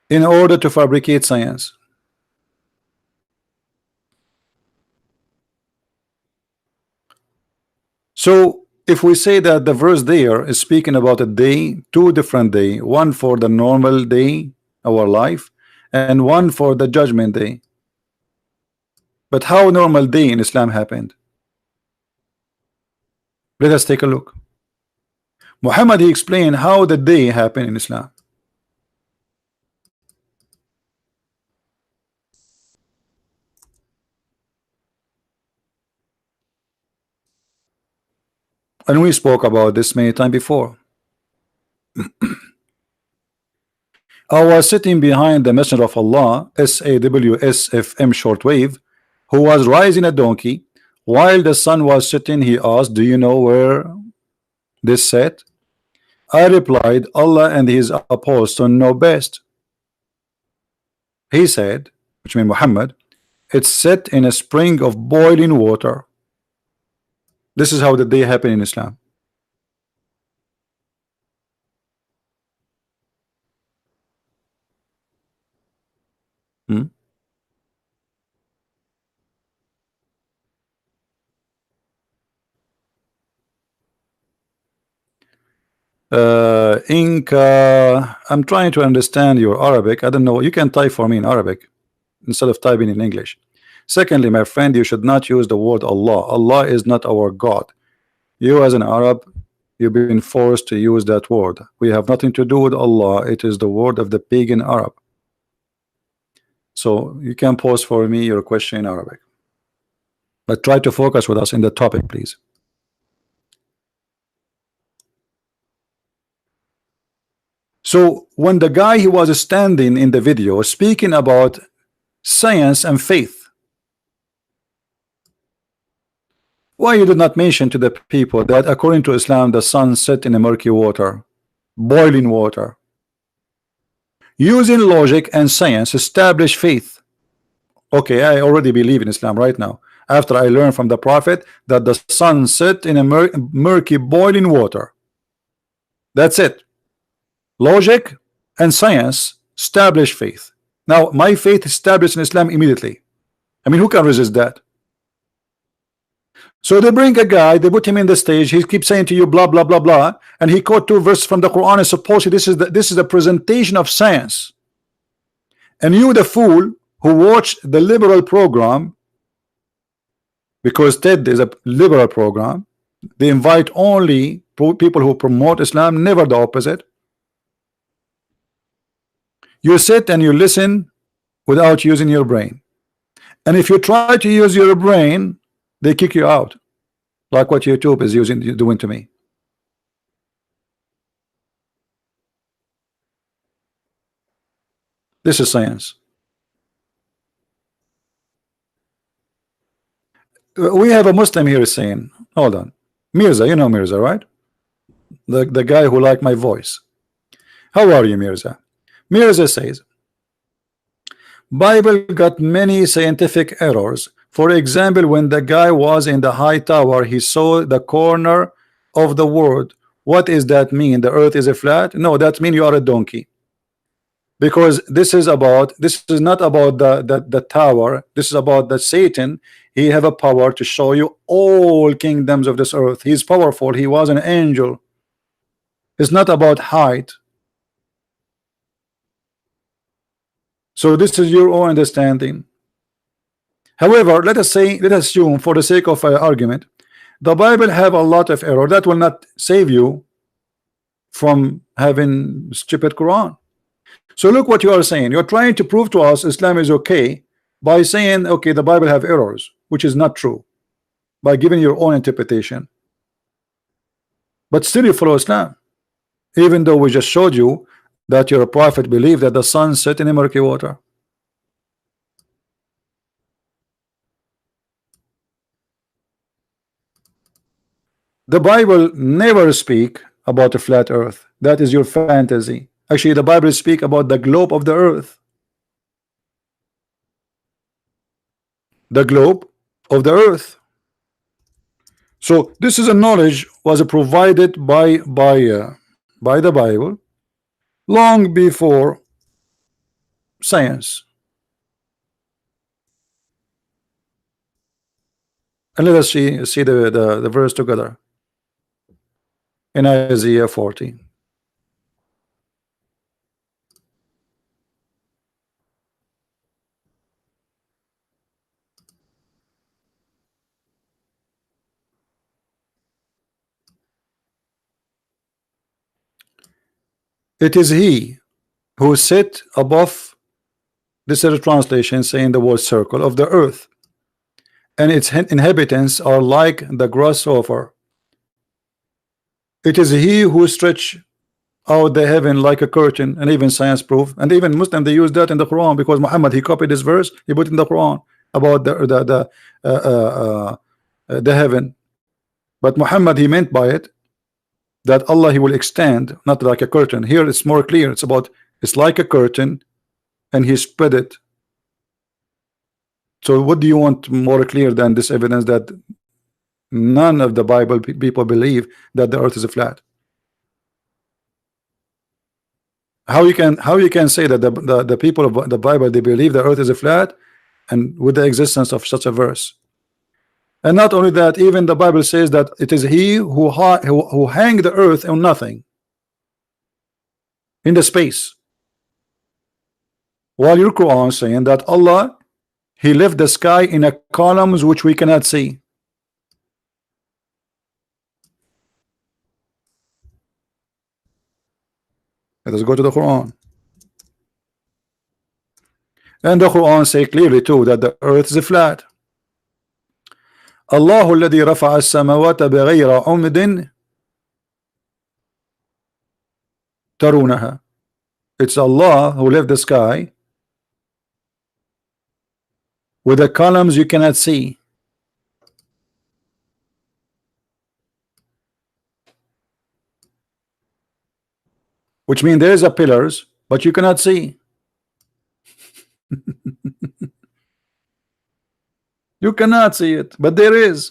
in order to fabricate science. So if we say that the verse there is speaking about a day, two different day, one for the normal day, our life, and one for the judgment day. But how normal day in Islam happened? Let us take a look. Muhammad he explained how the day happened in Islam. And we spoke about this many times before. I was sitting behind the Messenger of Allah, SAWSFM shortwave, who was riding a donkey. While the sun was setting, he asked, "Do you know where this set?" I replied, "Allah and his apostle know best." He said, which means Muhammad, "It's set in a spring of boiling water." This is how the day happened in Islam. Hmm? Inca, I'm trying to understand your Arabic. I don't know. You can type for me in Arabic instead of typing in English. Secondly, my friend, you should not use the word Allah. Allah is not our God. You as an Arab, you've been forced to use that word. We have nothing to do with Allah. It is the word of the pagan Arab. So you can pose for me your question in Arabic. But try to focus with us in the topic, please. So when the guy he was standing in the video speaking about science and faith, why you did not mention to the people that according to Islam the sun set in a murky water, boiling water? Using logic and science establish faith. Okay, I already believe in Islam right now after I learned from the Prophet that the sun set in a murky boiling water. That's it. Logic and science establish faith. Now my faith established in Islam immediately. I mean, who can resist that? So they bring a guy, they put him in the stage, he keeps saying to you blah blah blah blah, and he quote two verses from the Quran and supposedly this is the presentation of science. And you, the fool who watched the liberal program, because TED is a liberal program, they invite only people who promote Islam, never the opposite. You sit and you listen without using your brain, and if you try to use your brain, they kick you out, like what YouTube is doing to me. This is science. We have a Muslim here saying, hold on, Mirza, you know Mirza, right? The guy who liked my voice. How are you, Mirza? Mirza says, Bible got many scientific errors. For example, when the guy was in the high tower, he saw the corner of the world. What does that mean? The earth is a flat? No, that means you are a donkey. Because this is not about the tower. This is about the Satan. He have a power to show you all kingdoms of this earth. He's powerful. He was an angel. It's not about height. So this is your own understanding. However, let us assume for the sake of argument, the Bible have a lot of error. That will not save you from having stupid Quran. So look what you are saying. You're trying to prove to us Islam is okay by saying, okay, the Bible have errors, which is not true, by giving your own interpretation. But still you follow Islam, even though we just showed you that your prophet believed that the sun set in a murky water. The Bible never speak about a flat earth. That is your fantasy. Actually, the Bible speak about the globe of the earth. The globe of the earth. So this is a knowledge was provided by the Bible long before science. And let us see the verse together in Isaiah 40. It is he who sit above, this is a translation saying the word circle of the earth, and its inhabitants are like the grasshopper. It is he who stretch out the heaven like a curtain, and even science proof, and even Muslim they use that in the Quran, because Muhammad he copied this verse, he put in the Quran about the heaven. But Muhammad he meant by it that Allah he will extend, not like a curtain. Here it's more clear. It's about, it's like a curtain, and he spread it. So what do you want more clear than this evidence that none of the Bible people believe that the earth is flat? How you can say that the people of the Bible they believe the earth is flat, and with the existence of such a verse? And not only that, even the Bible says that it is he who hang the earth on nothing, in the space, while your Quran saying that Allah he left the sky in a columns which we cannot see. Let us go to the Quran. And the Quran say clearly too that the earth is flat. الله الذي رفع السماوات بغير عمد ترونها. It's Allah who left the sky with the columns you cannot see. Which means there is a pillars, but you cannot see. You cannot see it, but there is.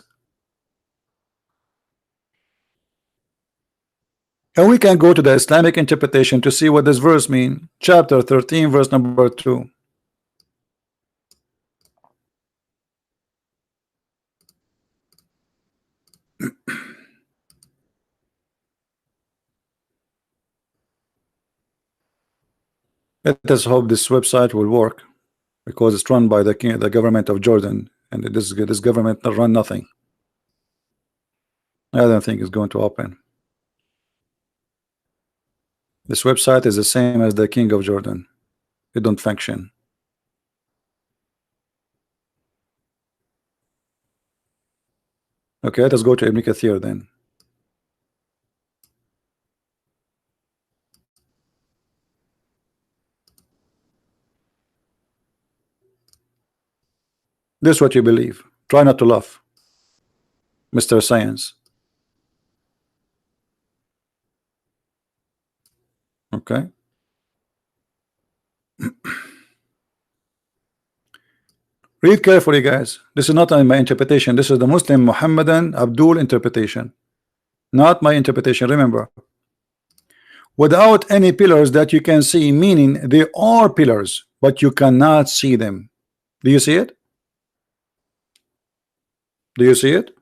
And we can go to the Islamic interpretation to see what this verse means. Chapter 13, verse number 2. Let us hope this website will work, because it's run by the government of Jordan, and this government run nothing. I don't think it's going to open. This website is the same as the king of Jordan. It don't function. Okay, let us go to Ibn Kathir then. This is what you believe. Try not to laugh, Mr. Science. Okay. Read carefully, guys. This is not my interpretation. This is the Muslim Muhammadan Abdul interpretation, not my interpretation. Remember, without any pillars that you can see, meaning they are pillars, but you cannot see them. Do you see it? Do you see it?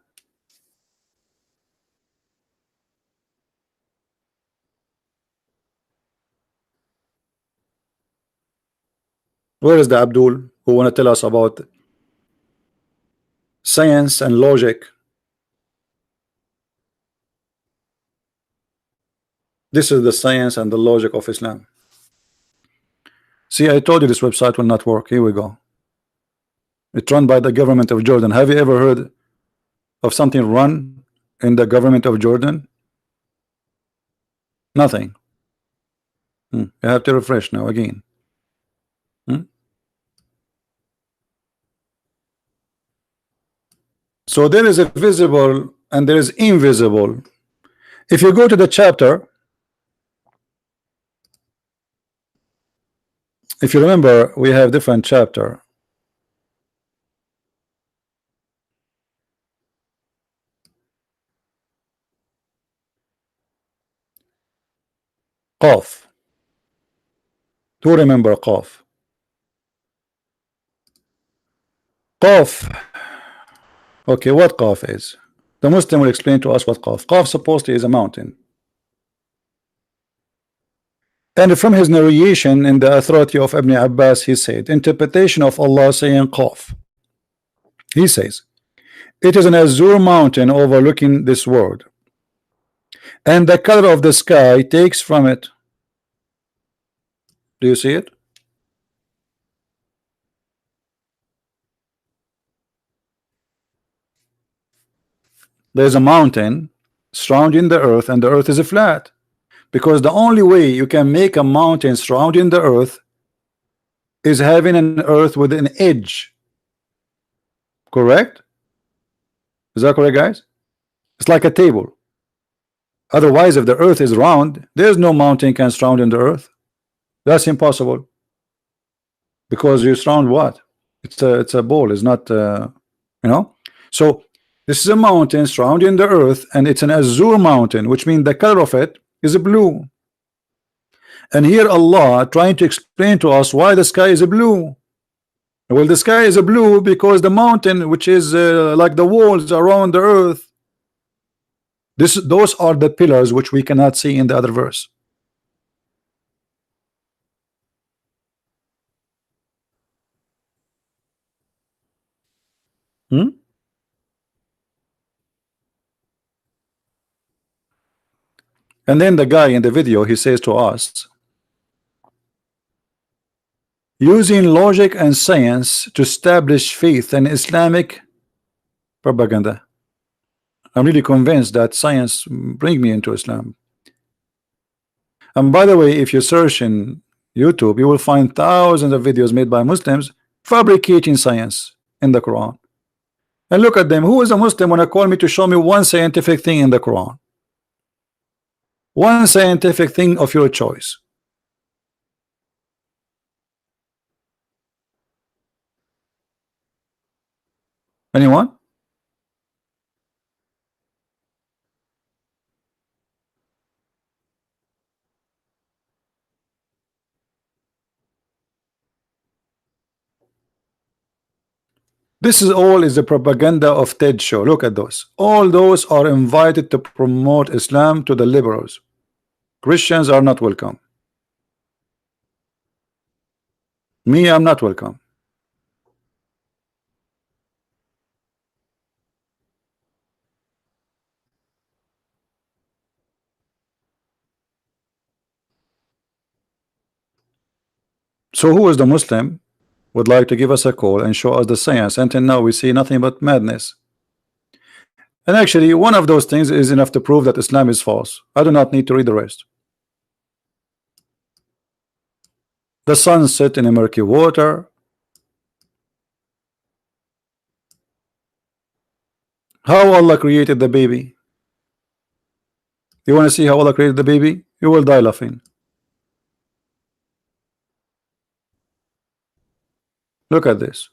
Where is the Abdul who want to tell us about science and logic? This is the science and the logic of Islam. See, I told you this website will not work. Here we go. It's run by the government of Jordan. Have you ever heard of something run in the government of Jordan? Nothing. You have to refresh now again. So there is a visible and there is invisible. If you go to the chapter, if you remember, we have different chapter. Qaf. Who remember Qaf? Qaf. Okay, what Qaf is? The Muslim will explain to us what Qaf. Qaf supposedly is a mountain. And from his narration in the authority of Ibn Abbas, he said, interpretation of Allah saying Qaf. He says, it is an azure mountain overlooking this world, and the color of the sky takes from it. Do you see it? There's a mountain surrounding the earth, and the earth is flat, Because the only way you can make a mountain surrounding the earth is having an earth with an edge. Correct? Is that correct, guys? It's like a table. Otherwise, if the earth is round, there's no mountain can surround in the earth. That's impossible. Because you surround what? It's a ball. It's not you know. So this is a mountain surrounding the earth, and it's an azure mountain, which means the color of it is blue. And here Allah trying to explain to us why the sky is blue. Well, the sky is blue because the mountain, which is like the walls around the earth, those are the pillars which we cannot see in the other verse. Hmm? And then the guy in the video, he says to us, using logic and science to establish faith in Islamic propaganda. I'm really convinced that science bring me into Islam. And by the way, if you search in YouTube, you will find thousands of videos made by Muslims fabricating science in the Quran. And look at them. Who is a Muslim when I call me to show me one scientific thing in the Quran? One scientific thing of your choice. Anyone? This is all is the propaganda of TED show. Look at those. All those are invited to promote Islam to the liberals. Christians are not welcome. Me, I'm not welcome. So who is the Muslim would like to give us a call and show us the science? Until now we see nothing but madness. And actually one of those things is enough to prove that Islam is false. I do not need to read the rest. The sun set in a murky water. How Allah created the baby? You want to see how Allah created the baby? You will die laughing. Look at this.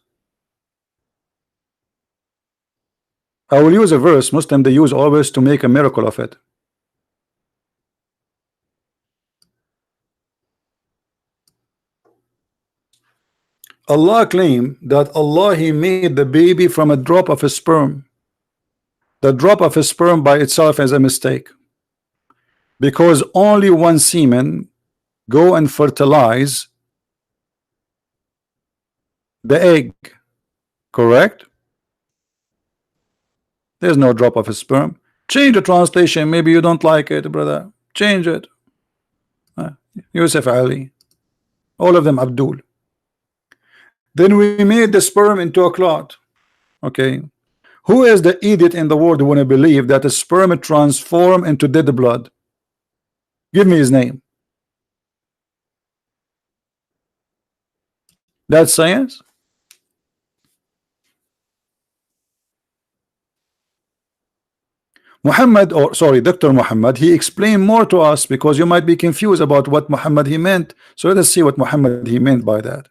I will use a verse Muslim they use always to make a miracle of it. Allah claimed that Allah He made the baby from a drop of a sperm. The drop of a sperm by itself is a mistake, because only one semen go and fertilize the egg. Correct? There's no drop of a sperm. Change the translation. Maybe you don't like it, brother. Change it. Yusuf Ali, all of them Abdul. Then we made the sperm into a clot. Okay, who is the idiot in the world who want to believe that the sperm transform into dead blood? Give me his name. That's science. Muhammad, or sorry, Dr. Muhammad, he explained more to us, because you might be confused about what Muhammad he meant. So let us see what Muhammad he meant by that.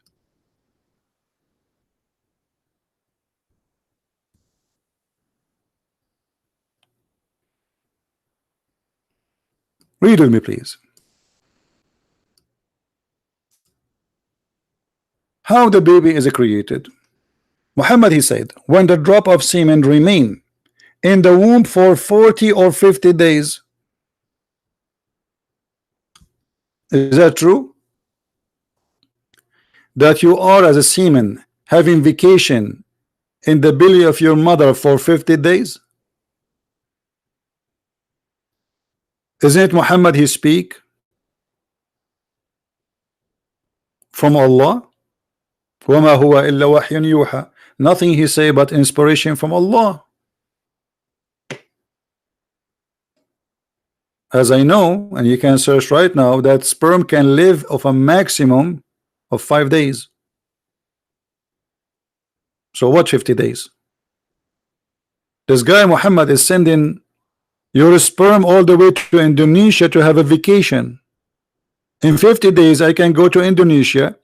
Read with me, please. How the baby is created. Muhammad he said, when the drop of semen remain in the womb for 40 or 50 days. Is that true? That you are as a semen having vacation in the belly of your mother for 50 days? Isn't it Muhammad he speak from Allah? وَمَا هُوَ إِلَّا وَحْيٌ يُوحَى. Nothing he say but inspiration from Allah. as I know, and you can search right now, that sperm can live of a maximum of 5 days. So what 50 days? This guy Muhammad is sending your sperm all the way to Indonesia to have a vacation. In 50 days I can go to Indonesia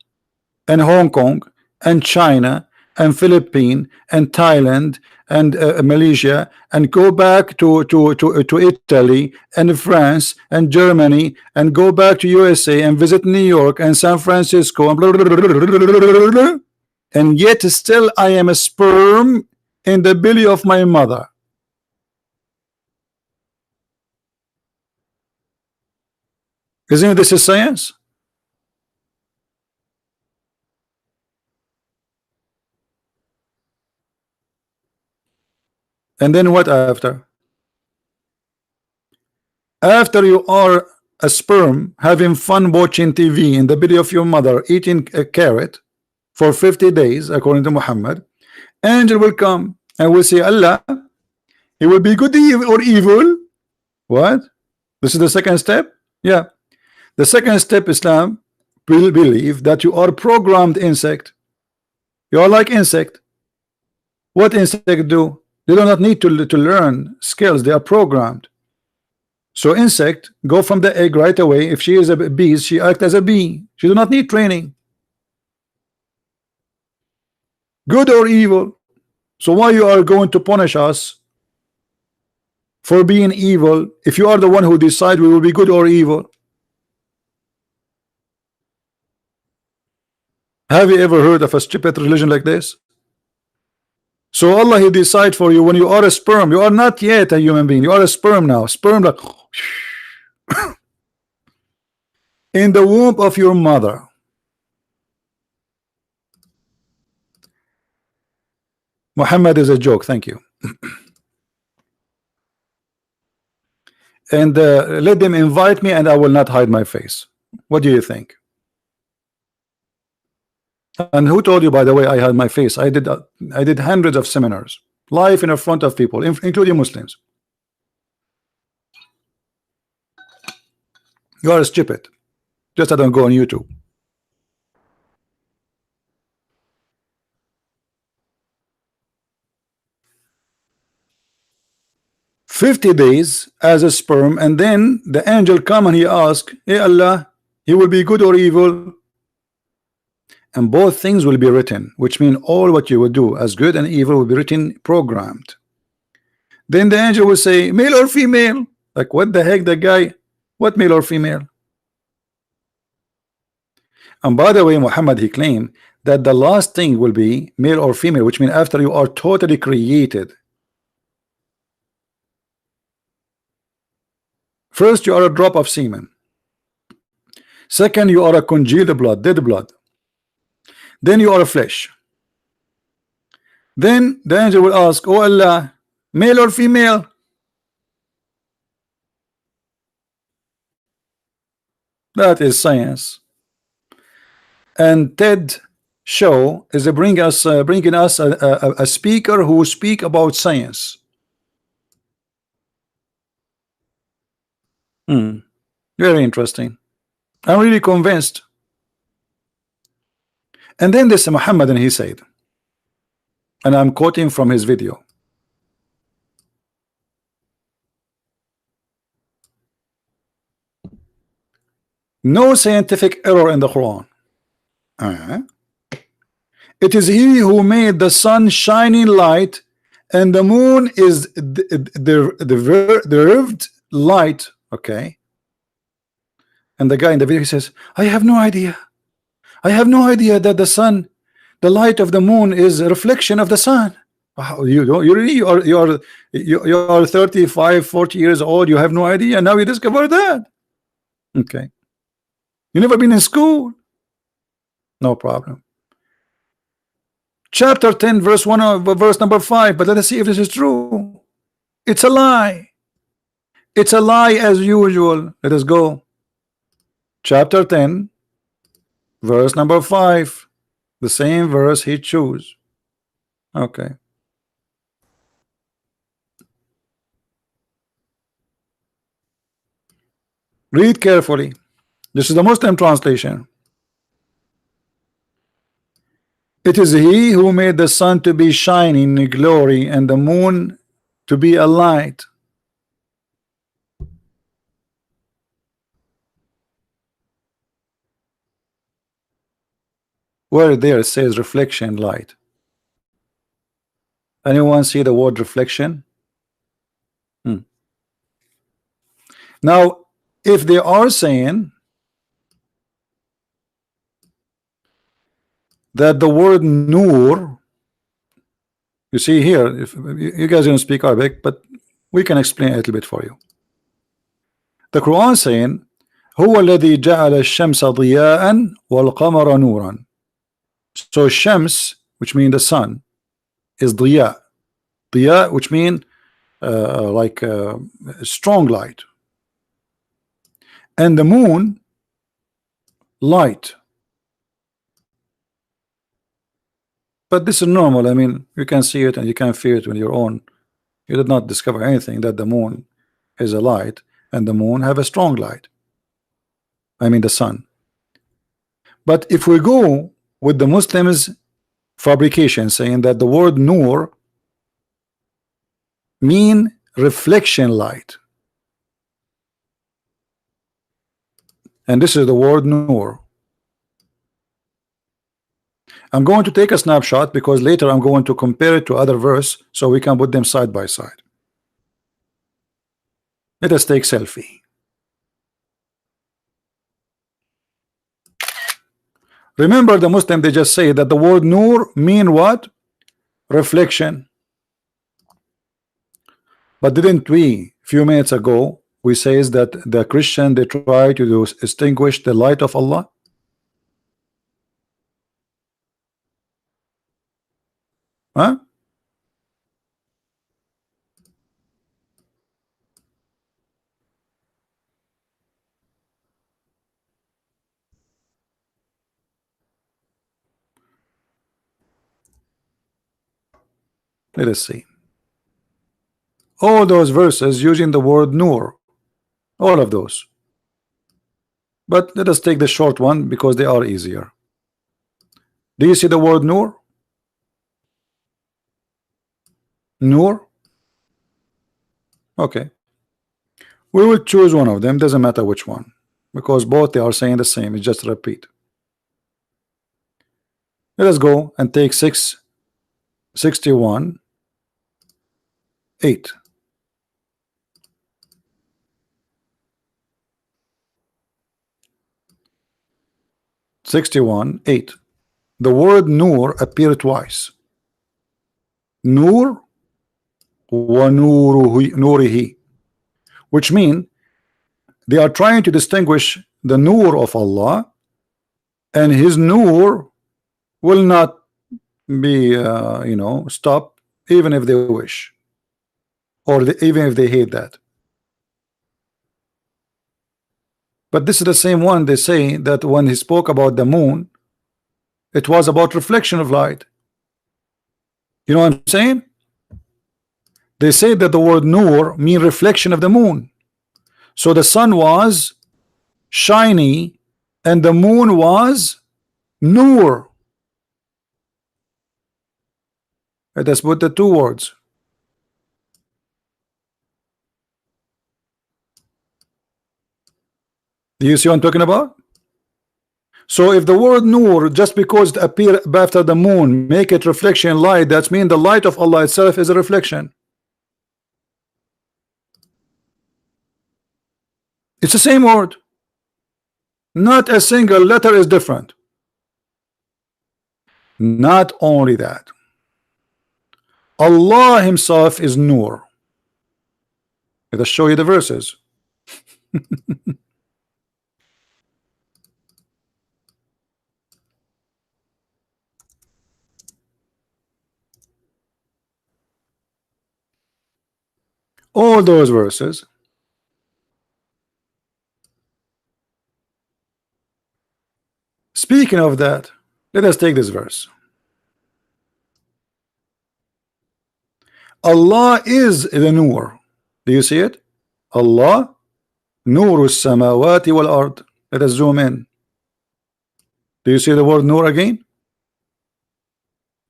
and Hong Kong and China and Philippines and Thailand and Malaysia, and go back to Italy and France and Germany, and go back to USA and visit New York and San Francisco and blah, blah, blah, blah, blah, and yet still I am a sperm in the belly of my mother. Isn't this a science? And then what after? After you are a sperm having fun watching TV in the belly of your mother, eating a carrot for 50 days, according to Muhammad, angel will come and will say, Allah, he will be good or evil. What? This is the second step? Yeah. The second step, Islam will believe that you are programmed insect. You are like insect. What insect do? They do not need to learn skills. They are programmed. So insect go from the egg right away. If she is a bee, she act as a bee. She do not need training. Good or evil. So why you are going to punish us for being evil if you are the one who decide we will be good or evil? Have you ever heard of a stupid religion like this? So Allah, he decide for you when you are a sperm. You are not yet a human being. You are a sperm now. Sperm like in the womb of your mother. Muhammad is a joke. Thank you. And let them invite me and I will not hide my face. What do you think? And who told you, by the way, I hide my face? I did hundreds of seminars live in front of people, including Muslims. You are stupid. Just I don't go on YouTube. "50 days as a sperm, and then the angel come and he ask, hey Allah, he will be good or evil? And both things will be written, which mean all what you will do as good and evil will be written, programmed. Then the angel will say, male or female? Like, what the heck, the guy? What male or female? And by the way, Muhammad, he claimed that the last thing will be male or female, which means after you are totally created. First, you are a drop of semen. Second, you are a congealed blood, dead blood. Then you are a flesh. Then the angel will ask, oh Allah, male or female? That is science. And TED show is bringing us a speaker who speak about science. Very interesting. I'm really convinced. And then this Muhammad, and he said, and I'm quoting from his video, no scientific error in the Quran. It is he who made the sun shining light, and the moon is the revved light. Okay. And the guy in the video, he says, I have no idea. I have no idea that the sun, the light of the moon is a reflection of the sun. Wow, you really you are 35, 40 years old. You have no idea. Now you discover that. Okay. You never been in school. No problem. Chapter 10, verse 1, verse number 5. But let us see if this is true. It's a lie. It's a lie as usual. Let us go. Chapter 10, verse number 5. The same verse he chose. Okay. Read carefully. This is the Muslim translation. It is he who made the sun to be shining in glory and the moon to be a light. Where there it says reflection light. Anyone see the word reflection? Now, if they are saying that the word nur, you see here, if you guys don't speak Arabic, but we can explain a little bit for you. The Quran saying, هو الذي جعل الشمس ضياء والقمر نورا. So Shams, which means the sun, is ضياء. ضياء, which means like strong light, and the moon, light. But this is normal. I mean, you can see it and you can feel it with your own. You did not discover anything that the moon is a light and the moon have a strong light. I mean the sun. But if we go with the Muslims fabrication saying that the word nur mean reflection light, and this is the word nur. I'm going to take a snapshot because later I'm going to compare it to other verse so we can put them side by side. Let us take selfie. Remember, the Muslim, they just say that the word nur mean what? Reflection. But didn't we few minutes ago we says that the Christian, they try to extinguish the light of Allah? Huh? Let us see. All those verses using the word nur, all of those. But let us take the short one because they are easier. Do you see the word nur? Nur? Okay. We will choose one of them, doesn't matter which one, because both they are saying the same, it's just a repeat. Let us go and take 661 8. The word nur appeared twice. Nur wa nurihi, which mean they are trying to distinguish the nur of Allah, and his nur will not be stop even if they wish, or even if they hate that. But this is the same one they say that when he spoke about the moon, it was about reflection of light. You know what I'm saying? They say that the word nur mean reflection of the moon. So the sun was shiny and the moon was nur. Let us put the two words. Do you see what I'm talking about? So if the word nur, just because it appear after the moon, make it reflection light, that means the light of Allah itself is a reflection. It's the same word. Not a single letter is different. Not only that, Allah himself is nur. Let us show you the verses. All those verses. Speaking of that, let us take this verse. Allah is the nur. Do you see it? Allah نور السماوات والأرض. Let us zoom in. Do you see the word Nur again?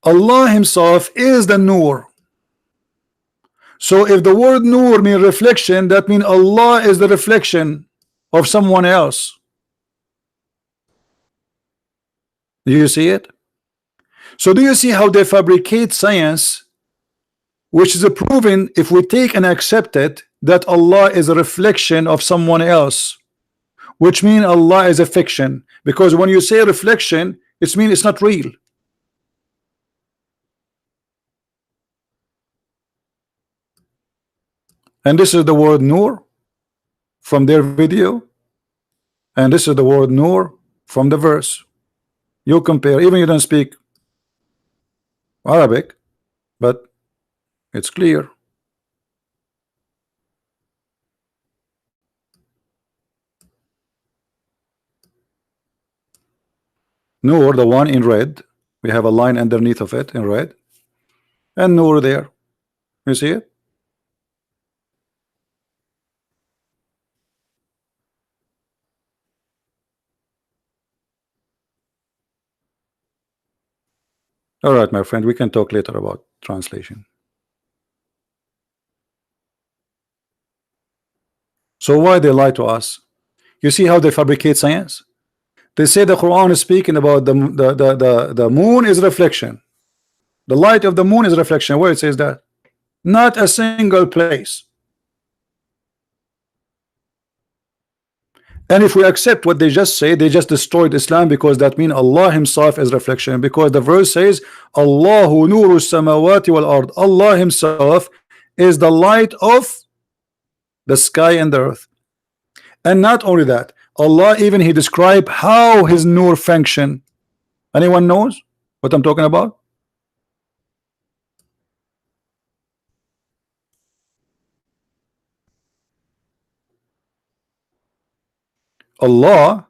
Allah himself is the Nur. So if the word Nur means reflection, that means Allah is the reflection of someone else. Do you see it? So do you see how they fabricate science, which is proven if we take and accept it, that Allah is a reflection of someone else, which means Allah is a fiction, because when you say reflection, it means it's not real. And this is the word Nur from their video, and this is the word Nur from the verse. You compare, even you don't speak Arabic, but it's clear. Nur, the one in red, we have a line underneath of it in red, and Nur there. You see it? All right, my friend, we can talk later about translation. So why they lie to us? You see how they fabricate science? They say the Quran is speaking about the moon is reflection. The light of the moon is reflection. Where it says that? Not a single place. And if we accept what they just say, they just destroyed Islam, because that means Allah himself is reflection, because the verse says Allahu nuru samawati wal ard. Allah himself is the light of the sky and the earth. And not only that, Allah even he described how his nur function. Anyone knows what I'm talking about? Allah,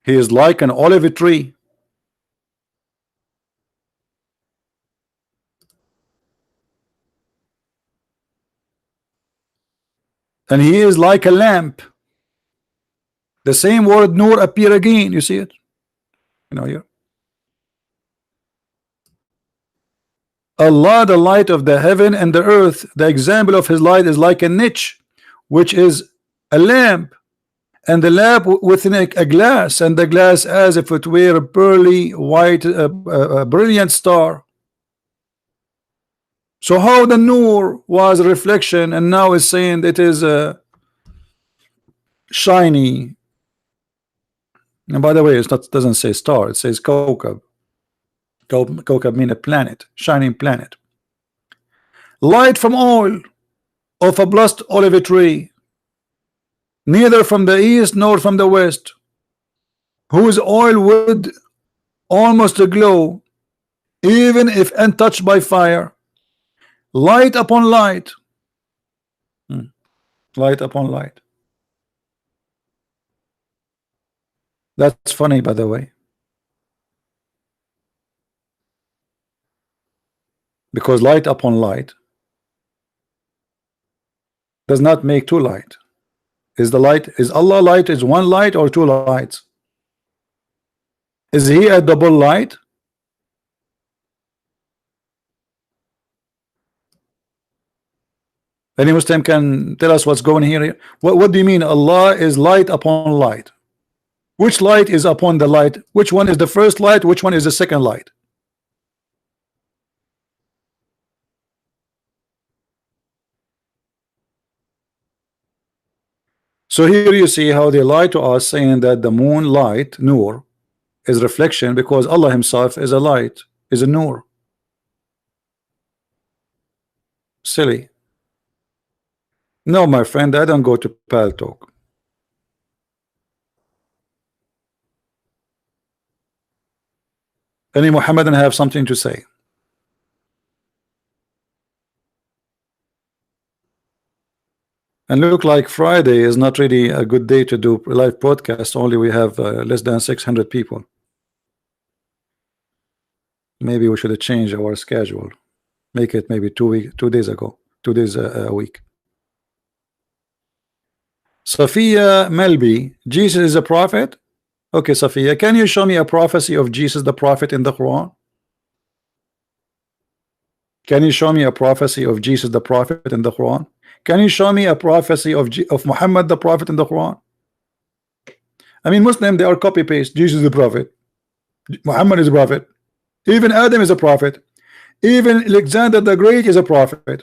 he is like an olive tree. And he is like a lamp. The same word nur appear again. You see it? You know here. Allah, the light of the heaven and the earth. The example of his light is like a niche, which is a lamp, and the lamp within a glass, and the glass as if it were a pearly white, brilliant star. So how the nur was a reflection, and now is saying it is shiny. And by the way, it doesn't say star, it says kawkab. Kawkab mean a planet, shining planet. Light from oil of a blessed olive tree, neither from the east nor from the west, whose oil would almost glow, even if untouched by fire. Light upon light. Light upon light. That's funny, by the way, because light upon light does not make two light. Is the light, is Allah light, is one light or two lights? Is he a double light? Any Muslim can tell us what's going here? What do you mean Allah is light upon light? Which light is upon the light? Which one is the first light? Which one is the second light? So here you see how they lie to us, saying that the moon light, nur, is reflection, because Allah himself is a light, is a nur. Silly. No, my friend, I don't go to Pal Talk. Any Muhammadan have something to say? And look like Friday is not really a good day to do live broadcast. Only we have less than 600 people. Maybe we should have changed our schedule. Make it maybe 2 days a week. Sophia Melby, Jesus is a prophet. Okay, Sophia, can you show me a prophecy of Jesus the prophet in the Quran? Can you show me a prophecy of Jesus the prophet in the Quran? Can you show me a prophecy of Muhammad the prophet in the Quran? I mean, Muslim, they are copy paste. Jesus is a prophet, Muhammad is a prophet, even Adam is a prophet, even Alexander the Great is a prophet.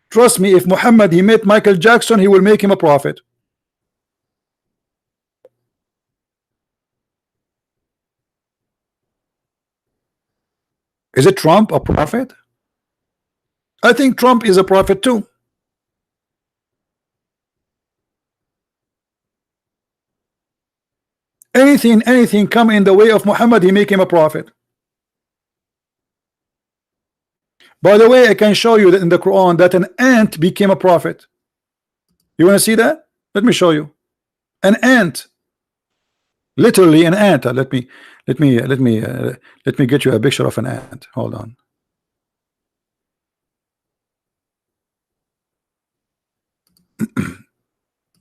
Trust me, if Muhammad he met Michael Jackson, he will make him a prophet. Is it Trump a prophet? I think Trump is a prophet too. Anything come in the way of Muhammad, he make him a prophet. By the way, I can show you that in the Quran that an ant became a prophet. You want to see that? Let me show you. An ant, literally an ant. Let me get you a picture of an ant. Hold on.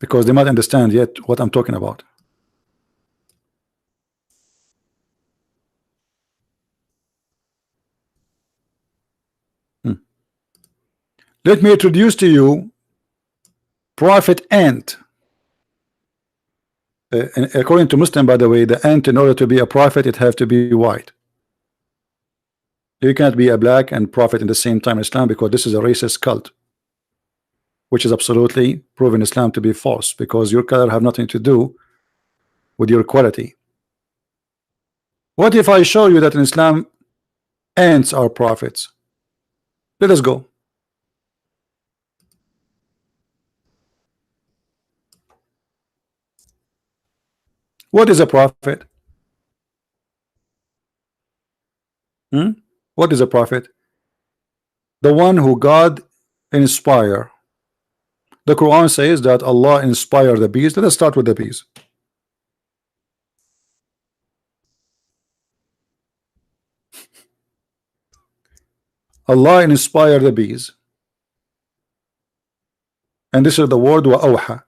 Because they might understand yet what I'm talking about. Let me introduce to you Prophet Ant. And according to Muslim, by the way, the ant, in order to be a prophet, it has to be white. You can't be a black and prophet in the same time in Islam, because this is a racist cult, which is absolutely proven Islam to be false, because your color have nothing to do with your quality. What if I show you that in Islam ants are prophets? Let us go. What is a prophet? What is a prophet? The one who God inspire. The Quran says that Allah inspired the bees. Let us start with the bees. Allah inspired the bees. And this is the word wa awha.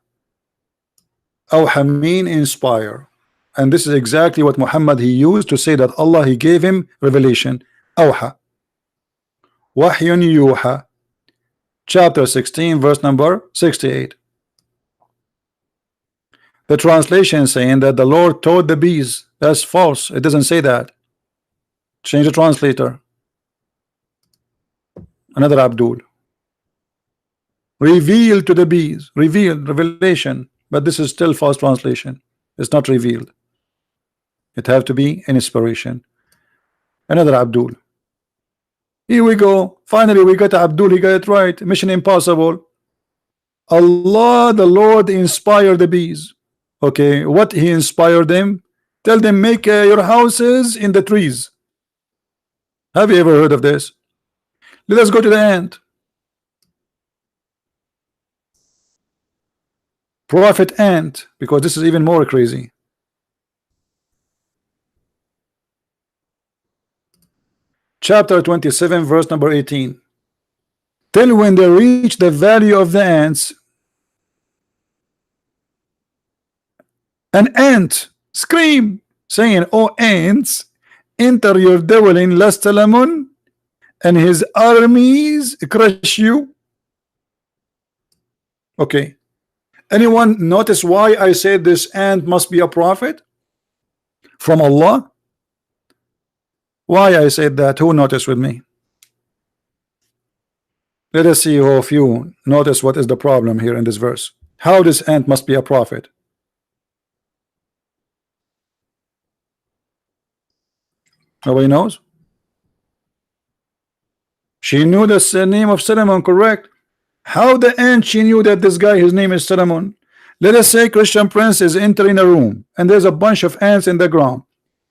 Awha mean inspire. And this is exactly what Muhammad he used to say that Allah he gave him revelation. Awha. Wahyun yuha. Chapter 16 verse number 68. The translation saying that the Lord taught the bees. That's false. It doesn't say that. Change the translator. Another Abdul. Revealed to the bees. Revealed, revelation. But this is still false translation. It's not revealed. It have to be an inspiration. Another Abdul. Here we go. Finally we got Abdul. He got it right. Mission impossible. Allah the Lord inspired the bees. Okay, what he inspired them? Tell them make your houses in the trees. Have you ever heard of this? Let us go to the end. Prophet Ant, because this is even more crazy. Chapter 27 verse number 18. Till when they reach the valley of the ants, an ant scream saying, "Oh ants, enter your dwelling lest Salamun and his armies crush you." Okay, anyone notice why I said this ant must be a prophet from Allah? Why I said that? Who noticed with me? Let us see who of you notice what is the problem here in this verse. How this ant must be a prophet? Nobody knows? She knew the name of Solomon, correct? How the ant she knew that this guy, his name is Solomon? Let us say Christian Prince is entering a room and there's a bunch of ants in the ground,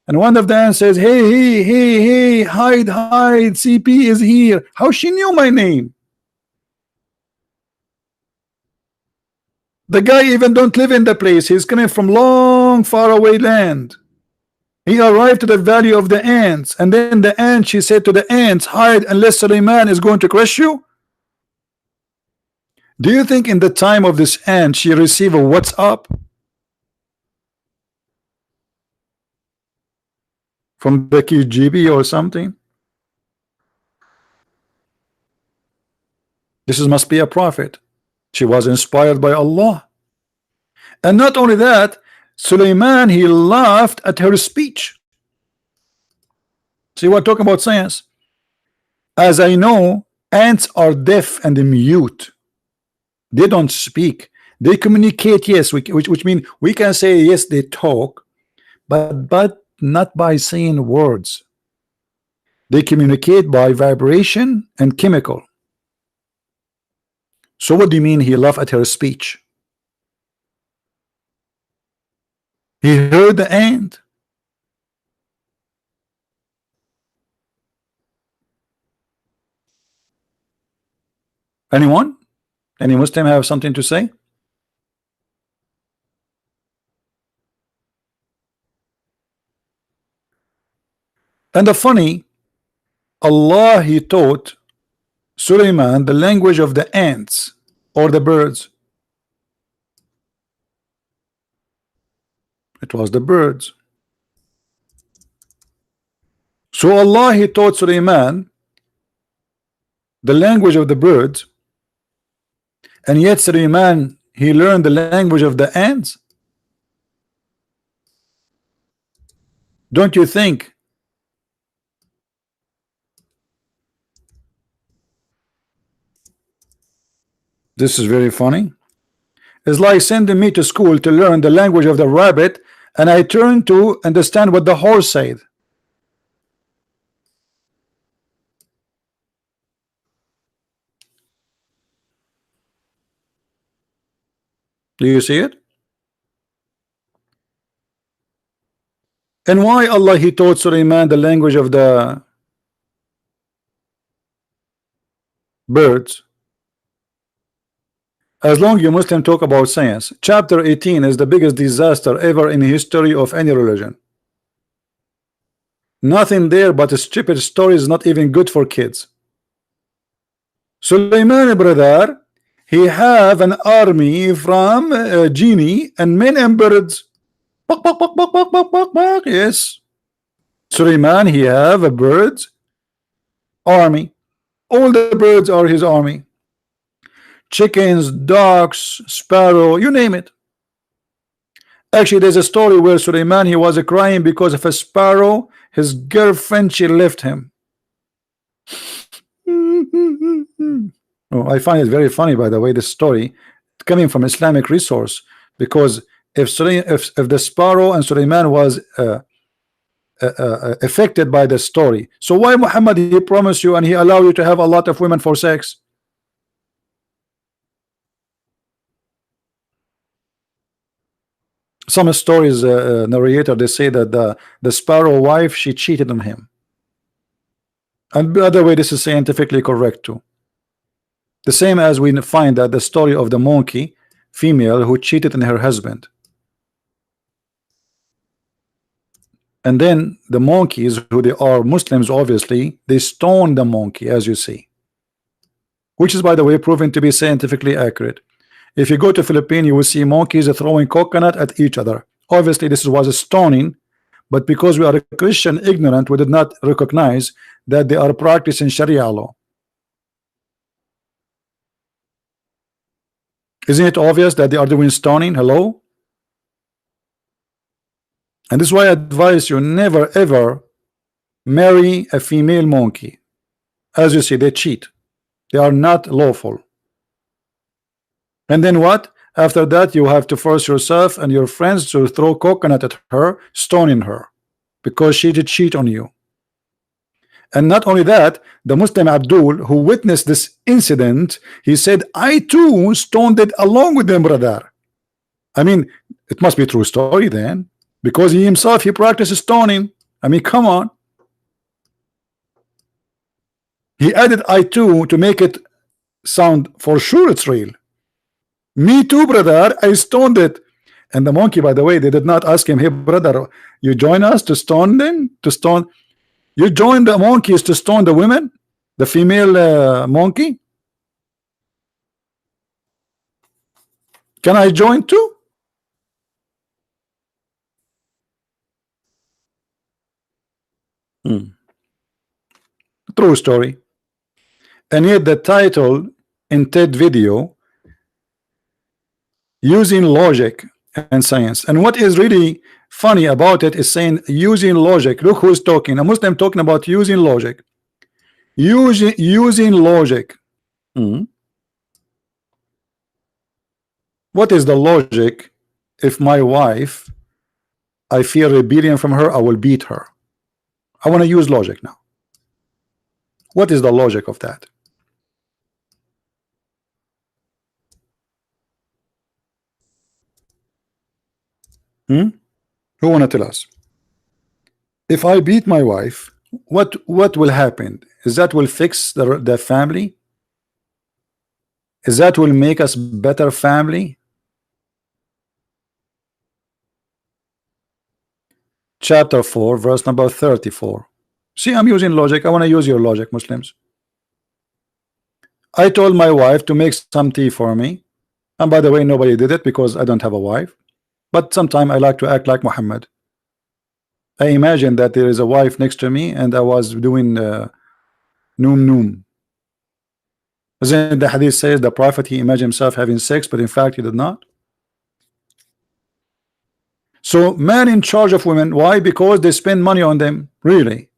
and one of the ants says, hey, hide, CP is here. How she knew my name? The guy even don't live in the place. He's coming from long far away land. He arrived to the valley of the ants, and then the ant, she said to the ants, hide unless Suleiman is going to crush you. Do you think in the time of this ant she received a WhatsApp from the KGB or something? This must be a prophet. She was inspired by Allah. And not only that, Suleiman, he laughed at her speech. See, we're talking about science. As I know, ants are deaf and mute. They don't speak. They communicate, yes, which means we can say yes, they talk, but not by saying words. They communicate by vibration and chemical. So what do you mean he laughed at her speech? He heard the ant. Anyone? Any Muslim have something to say? And the funny, Allah, he taught Suleiman the language of the ants or the birds. It was the birds. So Allah, he taught Suleiman the language of the birds, and yet Suleiman, he learned the language of the ants. Don't you think this is very funny? It's like sending me to school to learn the language of the rabbit, and I turn to understand what the horse said. Do you see it? And why Allah, he taught Suleiman the language of the birds? As long you Muslim talk about science, chapter 18 is the biggest disaster ever in the history of any religion. Nothing there but a stupid stories, not even good for kids. Suleiman, brother, he have an army from genie and men and birds. Yes, Suleiman, he have a birds army. All the birds are his army. Chickens, ducks, sparrow, you name it. Actually, there's a story where Suleiman, he was crying because of a sparrow. His girlfriend, she left him. Oh, I find it very funny, by the way, this story coming from Islamic resource, because if the sparrow and Suleiman was affected by the story, so why Muhammad, he promised you and he allowed you to have a lot of women for sex? Some stories narrator, they say that the sparrow wife, she cheated on him. And by the way, this is scientifically correct too. The same as we find that the story of the monkey female who cheated on her husband. And then the monkeys, who they are Muslims, obviously, they stone the monkey, as you see. Which is, by the way, proven to be scientifically accurate. If you go to Philippines, you will see monkeys throwing coconut at each other. Obviously, this was a stoning, but because we are a Christian ignorant, we did not recognize that they are practicing Sharia law. Isn't it obvious that they are doing stoning? Hello? And this is why I advise you never ever marry a female monkey. As you see, they cheat. They are not lawful. And then what? After that, you have to force yourself and your friends to throw coconut at her, stoning her, because she did cheat on you. And not only that, the Muslim Abdul, who witnessed this incident, he said, I too stoned it along with them, brother. I mean, it must be a true story then, because he himself, he practiced stoning. I mean, come on. He added I too to make it sound for sure it's real. Me too, brother, I stoned it. And the monkey, by the way, they did not ask him, hey brother, you join us to stone them? To stone? You join the monkeys to stone the women? The female monkey? Can I join too? True story. And yet the title in TED video, using logic and science. And what is really funny about it is saying using logic. Look who's talking. A Muslim talking about using logic. Using logic. What is the logic? If my wife, I fear rebellion from her, I will beat her. I want to use logic now. What is the logic of that? Who want to tell us? If I beat my wife, what will happen? Is that will fix the family? Is that will make us better family? Chapter 4, verse number 34. See, I'm using logic. I want to use your logic, Muslims. I told my wife to make some tea for me. And by the way, nobody did it because I don't have a wife. But sometimes I like to act like Muhammad. I imagine that there is a wife next to me and I was doing noom noom. Then the hadith says the prophet, he imagined himself having sex, but in fact he did not. So man in charge of women, why? Because they spend money on them. Really?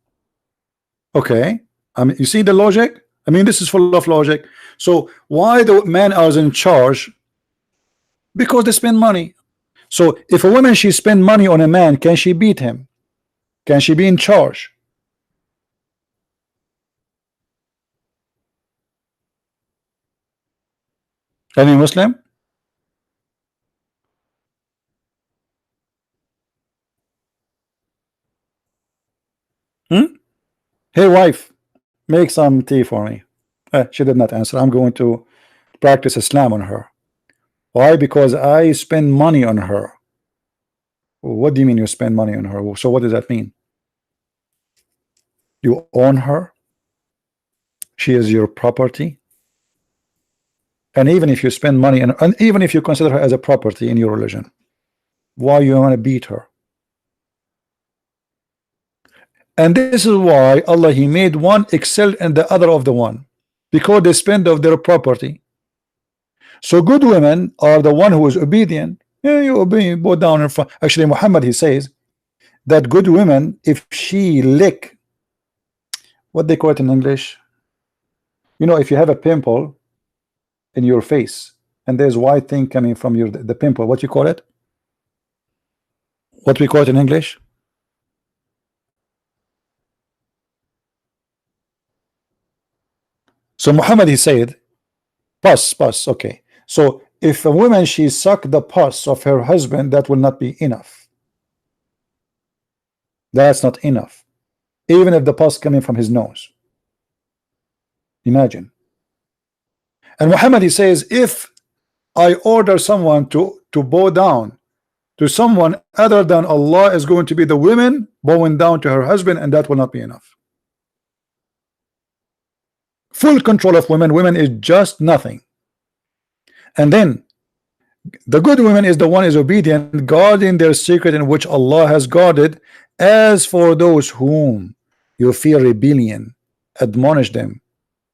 Okay. I mean, you see the logic? I mean, this is full of logic. So why the men are in charge? Because they spend money. So if a woman, she spend money on a man, can she beat him? Can she be in charge? Any Muslim? Hey wife, make some tea for me. She did not answer. I'm going to practice Islam on her. Why? Because I spend money on her. What do you mean you spend money on her? So what does that mean? You own her? She is your property? And even if you spend money and even if you consider her as a property in your religion, why you want to beat her? And this is why Allah, he made one excel and the other of the one, because they spend of their property. So good women are the one who is obedient. Yeah, you obey, bow down in front. Actually, Muhammad, he says that good women, if she lick, what they call it in English, you know, if you have a pimple in your face and there's white thing coming from your the pimple, what you call it? What we call it in English? So Muhammad, he said pus, okay. So if a woman, she suck the pus of her husband, that will not be enough. That's not enough. Even if the pus coming from his nose. Imagine. And Muhammad, he says, if I order someone to bow down to someone other than Allah, is going to be the women bowing down to her husband, and that will not be enough. Full control of women. Women is just nothing. And then the good woman is the one is obedient, guarding their secret in which Allah has guarded. As for those whom you fear rebellion, admonish them,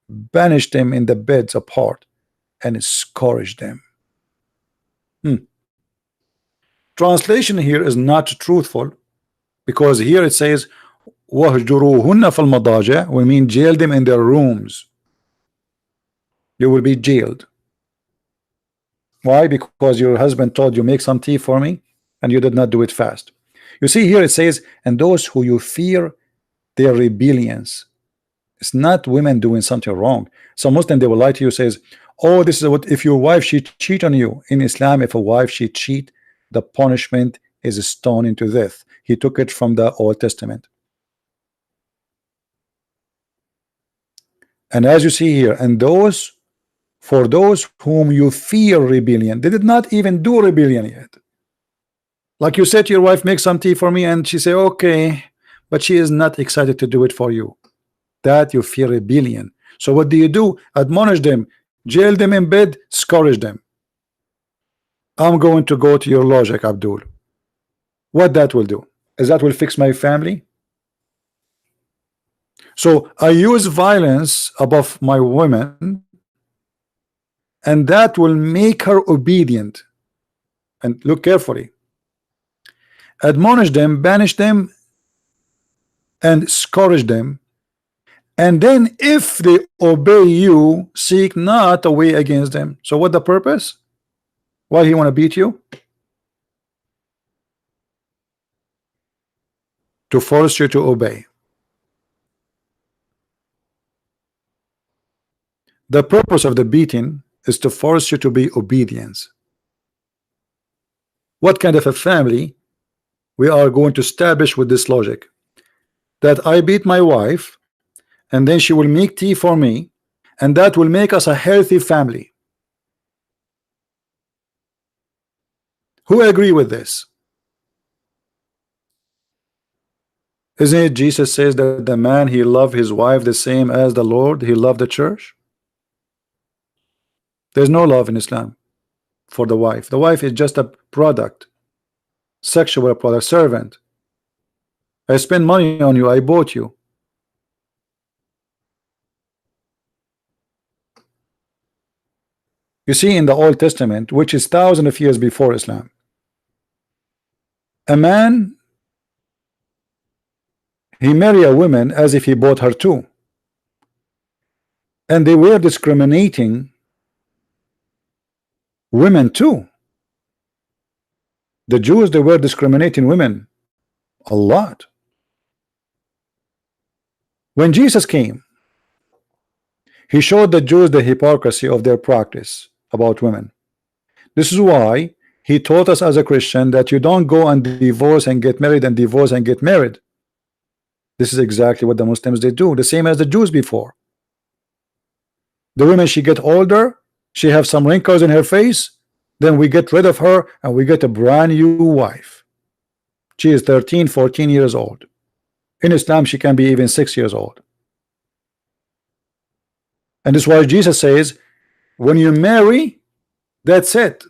banish them in the beds apart, and scourge them. Translation here is not truthful, because here it says وَهْجُرُوهُنَّ فِي الْمَضَاجِعِ, we mean jail them in their rooms. You will be jailed. Why? Because your husband told you, make some tea for me, and you did not do it fast. You see here it says, and those who you fear their rebellions. It's not women doing something wrong. Some Muslim, they will lie to you, says, oh, this is what, if your wife, she cheat on you. In Islam, if a wife, she cheat, the punishment is a stone into death. He took it from the Old Testament. And as you see here, and those, for those whom you fear rebellion, they did not even do rebellion yet. Like you said to your wife, make some tea for me, and she say okay, but she is not excited to do it for you. That you fear rebellion. So what do? Admonish them, jail them in bed, scourge them. I'm going to go to your logic, Abdul. What that will do is that will fix my family. So I use violence above my women, and that will make her obedient. And look carefully. Admonish them, banish them, and scourge them. And then if they obey you, seek not a way against them. So what the purpose? Why he want to beat you? To force you to obey. The purpose of the beating is to force you to be obedience. What kind of a family we are going to establish with this logic? That I beat my wife, and then she will make tea for me, and that will make us a healthy family. Who agree with this? Isn't it Jesus says that the man he loved his wife the same as the Lord he loved the church? There's no love in Islam for the wife. The wife is just a product, sexual product, servant. I spend money on you, I bought you. You see, in the Old Testament, which is thousands of years before Islam, a man, he married a woman as if he bought her too, and they were discriminating women too. The Jews, they were discriminating women a lot. When Jesus came, he showed the Jews the hypocrisy of their practice about women. This is why he taught us as a Christian that you don't go and divorce and get married and divorce and get married. This is exactly what the Muslims they do, the same as the Jews before. The women, she get older, she have some wrinkles in her face, then we get rid of her and we get a brand new wife. She is 13, 14 years old. In Islam, she can be even 6 years old. And this is why Jesus says, when you marry, that's it.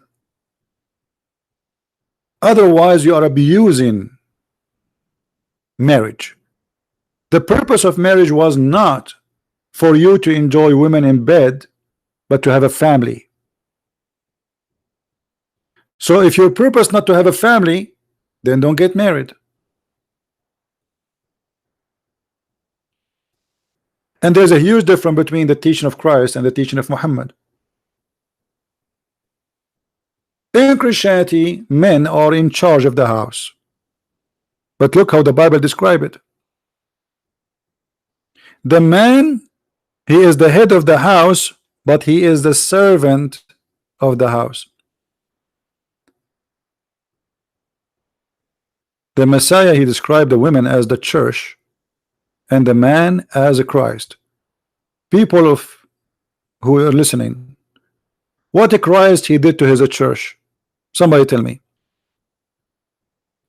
Otherwise, you are abusing marriage. The purpose of marriage was not for you to enjoy women in bed, but to have a family. So if your purpose not to have a family, then don't get married. And there's a huge difference between the teaching of Christ and the teaching of Muhammad. In Christianity, men are in charge of the house. But look how the Bible describes it. The man, he is the head of the house, but he is the servant of the house. The Messiah, he described the women as the church and the man as a Christ. People of who are listening, what a Christ he did to his church? Somebody tell me.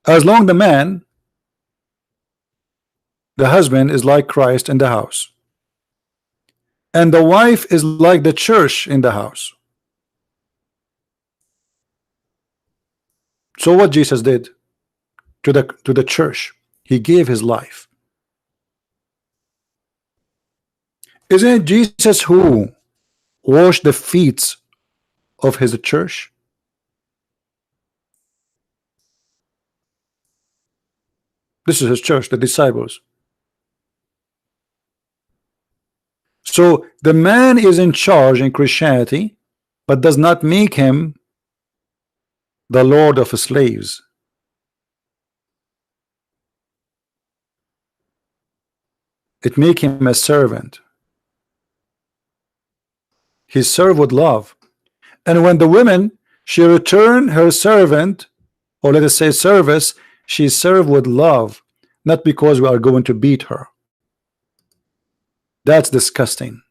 As long the man, the husband is like Christ in the house, and the wife is like the church in the house. So what Jesus did to the church, he gave his life. Isn't it Jesus who washed the feet of his church? This is his church, the disciples. So the man is in charge in Christianity, but does not make him the lord of slaves. It make him a servant. He served with love. And when the woman, she returned her servant, or let us say service, she served with love, not because we are going to beat her. That's disgusting.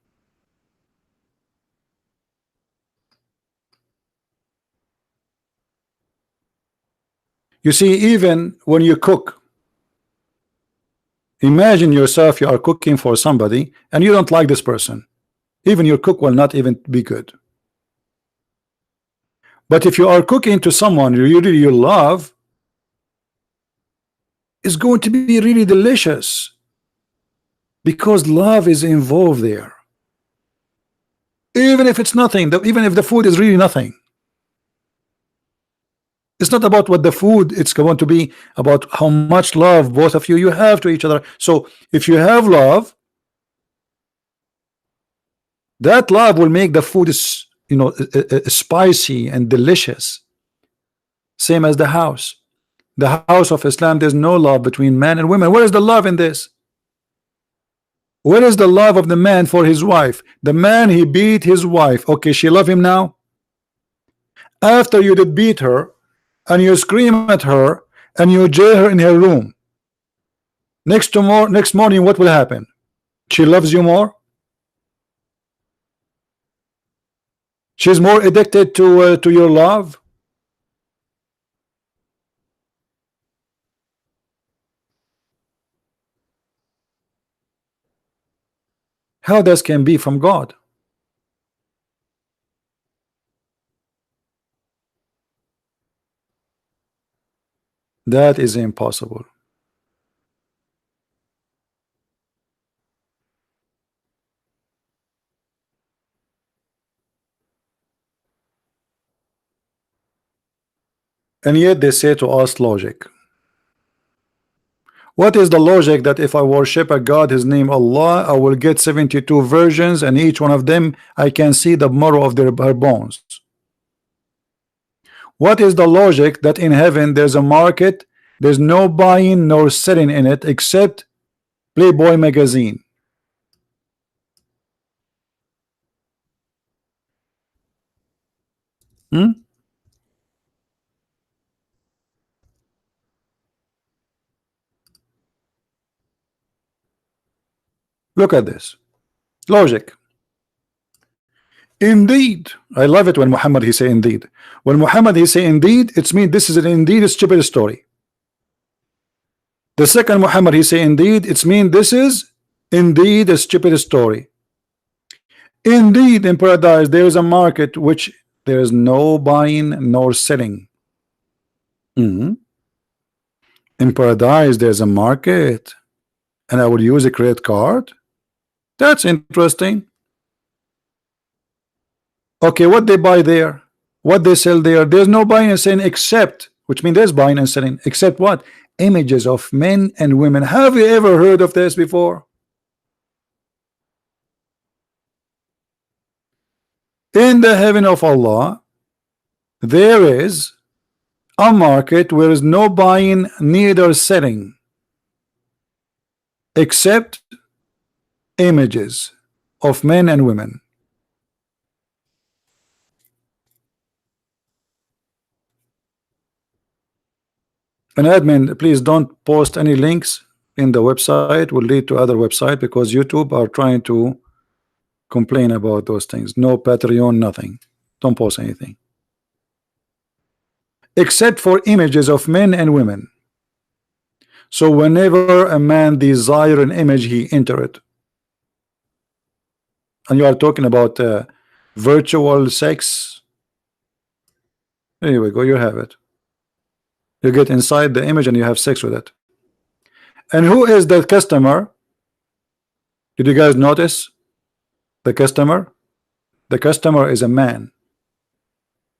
You see, even when you cook, imagine yourself, you are cooking for somebody and you don't like this person. Even your cook will not even be good. But if you are cooking to someone you love, it's going to be really delicious because love is involved there. Even if it's nothing, even if the food is really nothing. It's not about what the food, it's going to be about how much love both of you have to each other. So if you have love, that love will make the food is, you know, spicy and delicious. Same as the house. The house of Islam, there's no love between man and women. Where is the love in this? Where is the love of the man for his wife? The man, he beat his wife. Okay, she love him now. After you did beat her and you scream at her and you jail her in her room, next morning what will happen? She loves you more. She's more addicted to your love. How this can be from God? That is impossible. And yet they say to us logic. What is the logic that if I worship a God, his name Allah, I will get 72 versions and each one of them I can see the marrow of her bones? What is the logic that in heaven there's a market, there's no buying nor selling in it except Playboy magazine? Look at this logic. Indeed, I love it when Muhammad he say indeed. When Muhammad he say indeed, it's mean this is an indeed a stupid story. The second Muhammad he say indeed, it's mean this is indeed a stupid story. Indeed, in paradise there is a market which there is no buying nor selling. In paradise there's a market and I will use a credit card. That's interesting. Okay, what they buy there, what they sell there, there's no buying and selling except, which means there's buying and selling, except what? Images of men and women. Have you ever heard of this before? In the heaven of Allah, there is a market where is no buying, neither selling, except images of men and women. And admin, please don't post any links in the website, will lead to other website because YouTube are trying to complain about those things. No Patreon, nothing. Don't post anything except for images of men and women. So whenever a man desire an image, he enter it. And you are talking about virtual sex. Here we go, you have it. You get inside the image and you have sex with it. And who is the customer? Did you guys notice the customer? The customer is a man,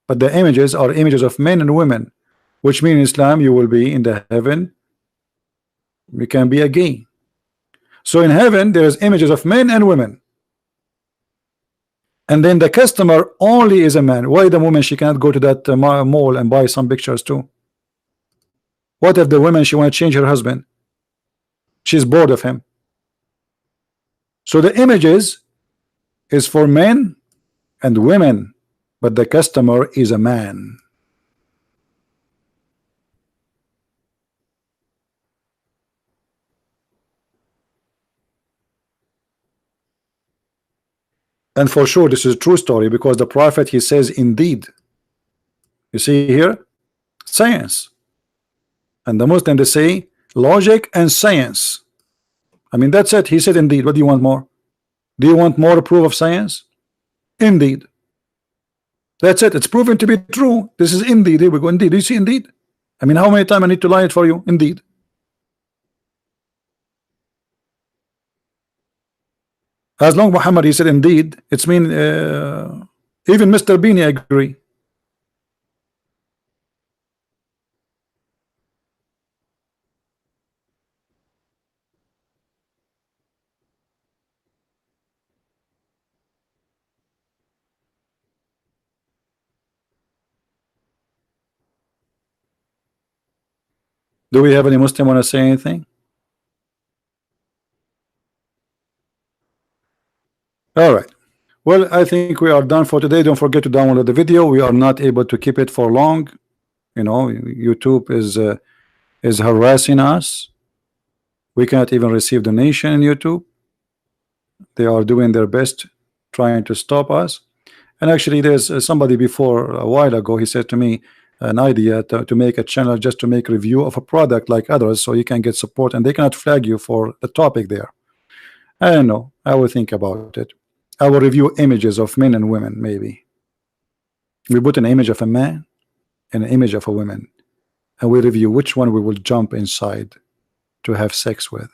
but the images are images of men and women, which means in Islam you will be in the heaven, you can be a gay. So in heaven there's images of men and women, and then the customer only is a man. Why the woman she cannot go to that mall and buy some pictures too? What if the woman she want to change her husband? She's bored of him. So the images is for men and women, but the customer is a man. And for sure this is a true story because the prophet he says indeed. You see here, science, and the Muslim they say logic and science. I mean that's it. He said indeed. What do you want more? Do you want more proof of science? Indeed. That's it. It's proven to be true. This is indeed. Here we go. Indeed. Do you see indeed? I mean, how many times I need to lie it for you? Indeed. As long Muhammad he said indeed, it's mean even Mr. Beanie agree. Do we have any Muslim want to say anything? All right. Well, I think we are done for today. Don't forget to download the video. We are not able to keep it for long. You know, YouTube is harassing us. We cannot even receive donation in YouTube. They are doing their best trying to stop us. And actually, there's somebody before a while ago. He said to me an idea to make a channel just to make review of a product like others, so you can get support and they cannot flag you for the topic there. I don't know. I will think about it. I will review images of men and women. Maybe we put an image of a man and an image of a woman, and we review which one we will jump inside to have sex with,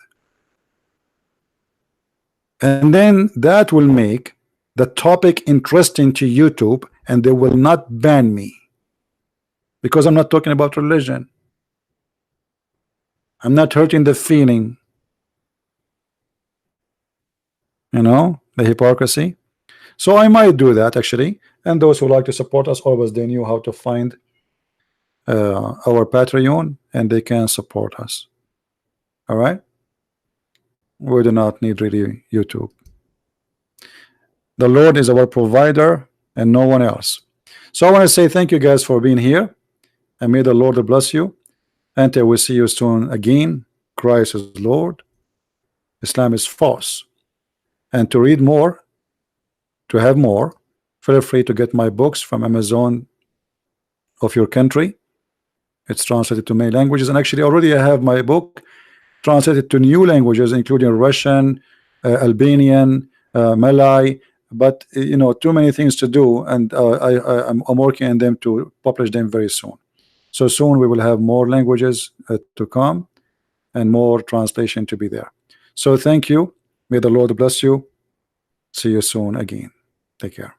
and then that will make the topic interesting to YouTube, and they will not ban me because I'm not talking about religion. I'm not hurting the feeling, you know, the hypocrisy. So I might do that actually, and those who like to support us always, they knew how to find our Patreon, and they can support us. All right, we do not need really YouTube. The Lord is our provider and no one else. So I want to say thank you guys for being here, and may the Lord bless you. Until we see you soon again. Christ is Lord, Islam is false. And to read more, to have more, feel free to get my books from Amazon of your country. It's translated to many languages, and actually already I have my book translated to new languages, including Russian, Albanian, Malay, but you know, too many things to do, and I'm working on them to publish them very soon. So soon we will have more languages to come and more translation to be there. So thank you. May the Lord bless you. See you soon again. Take care.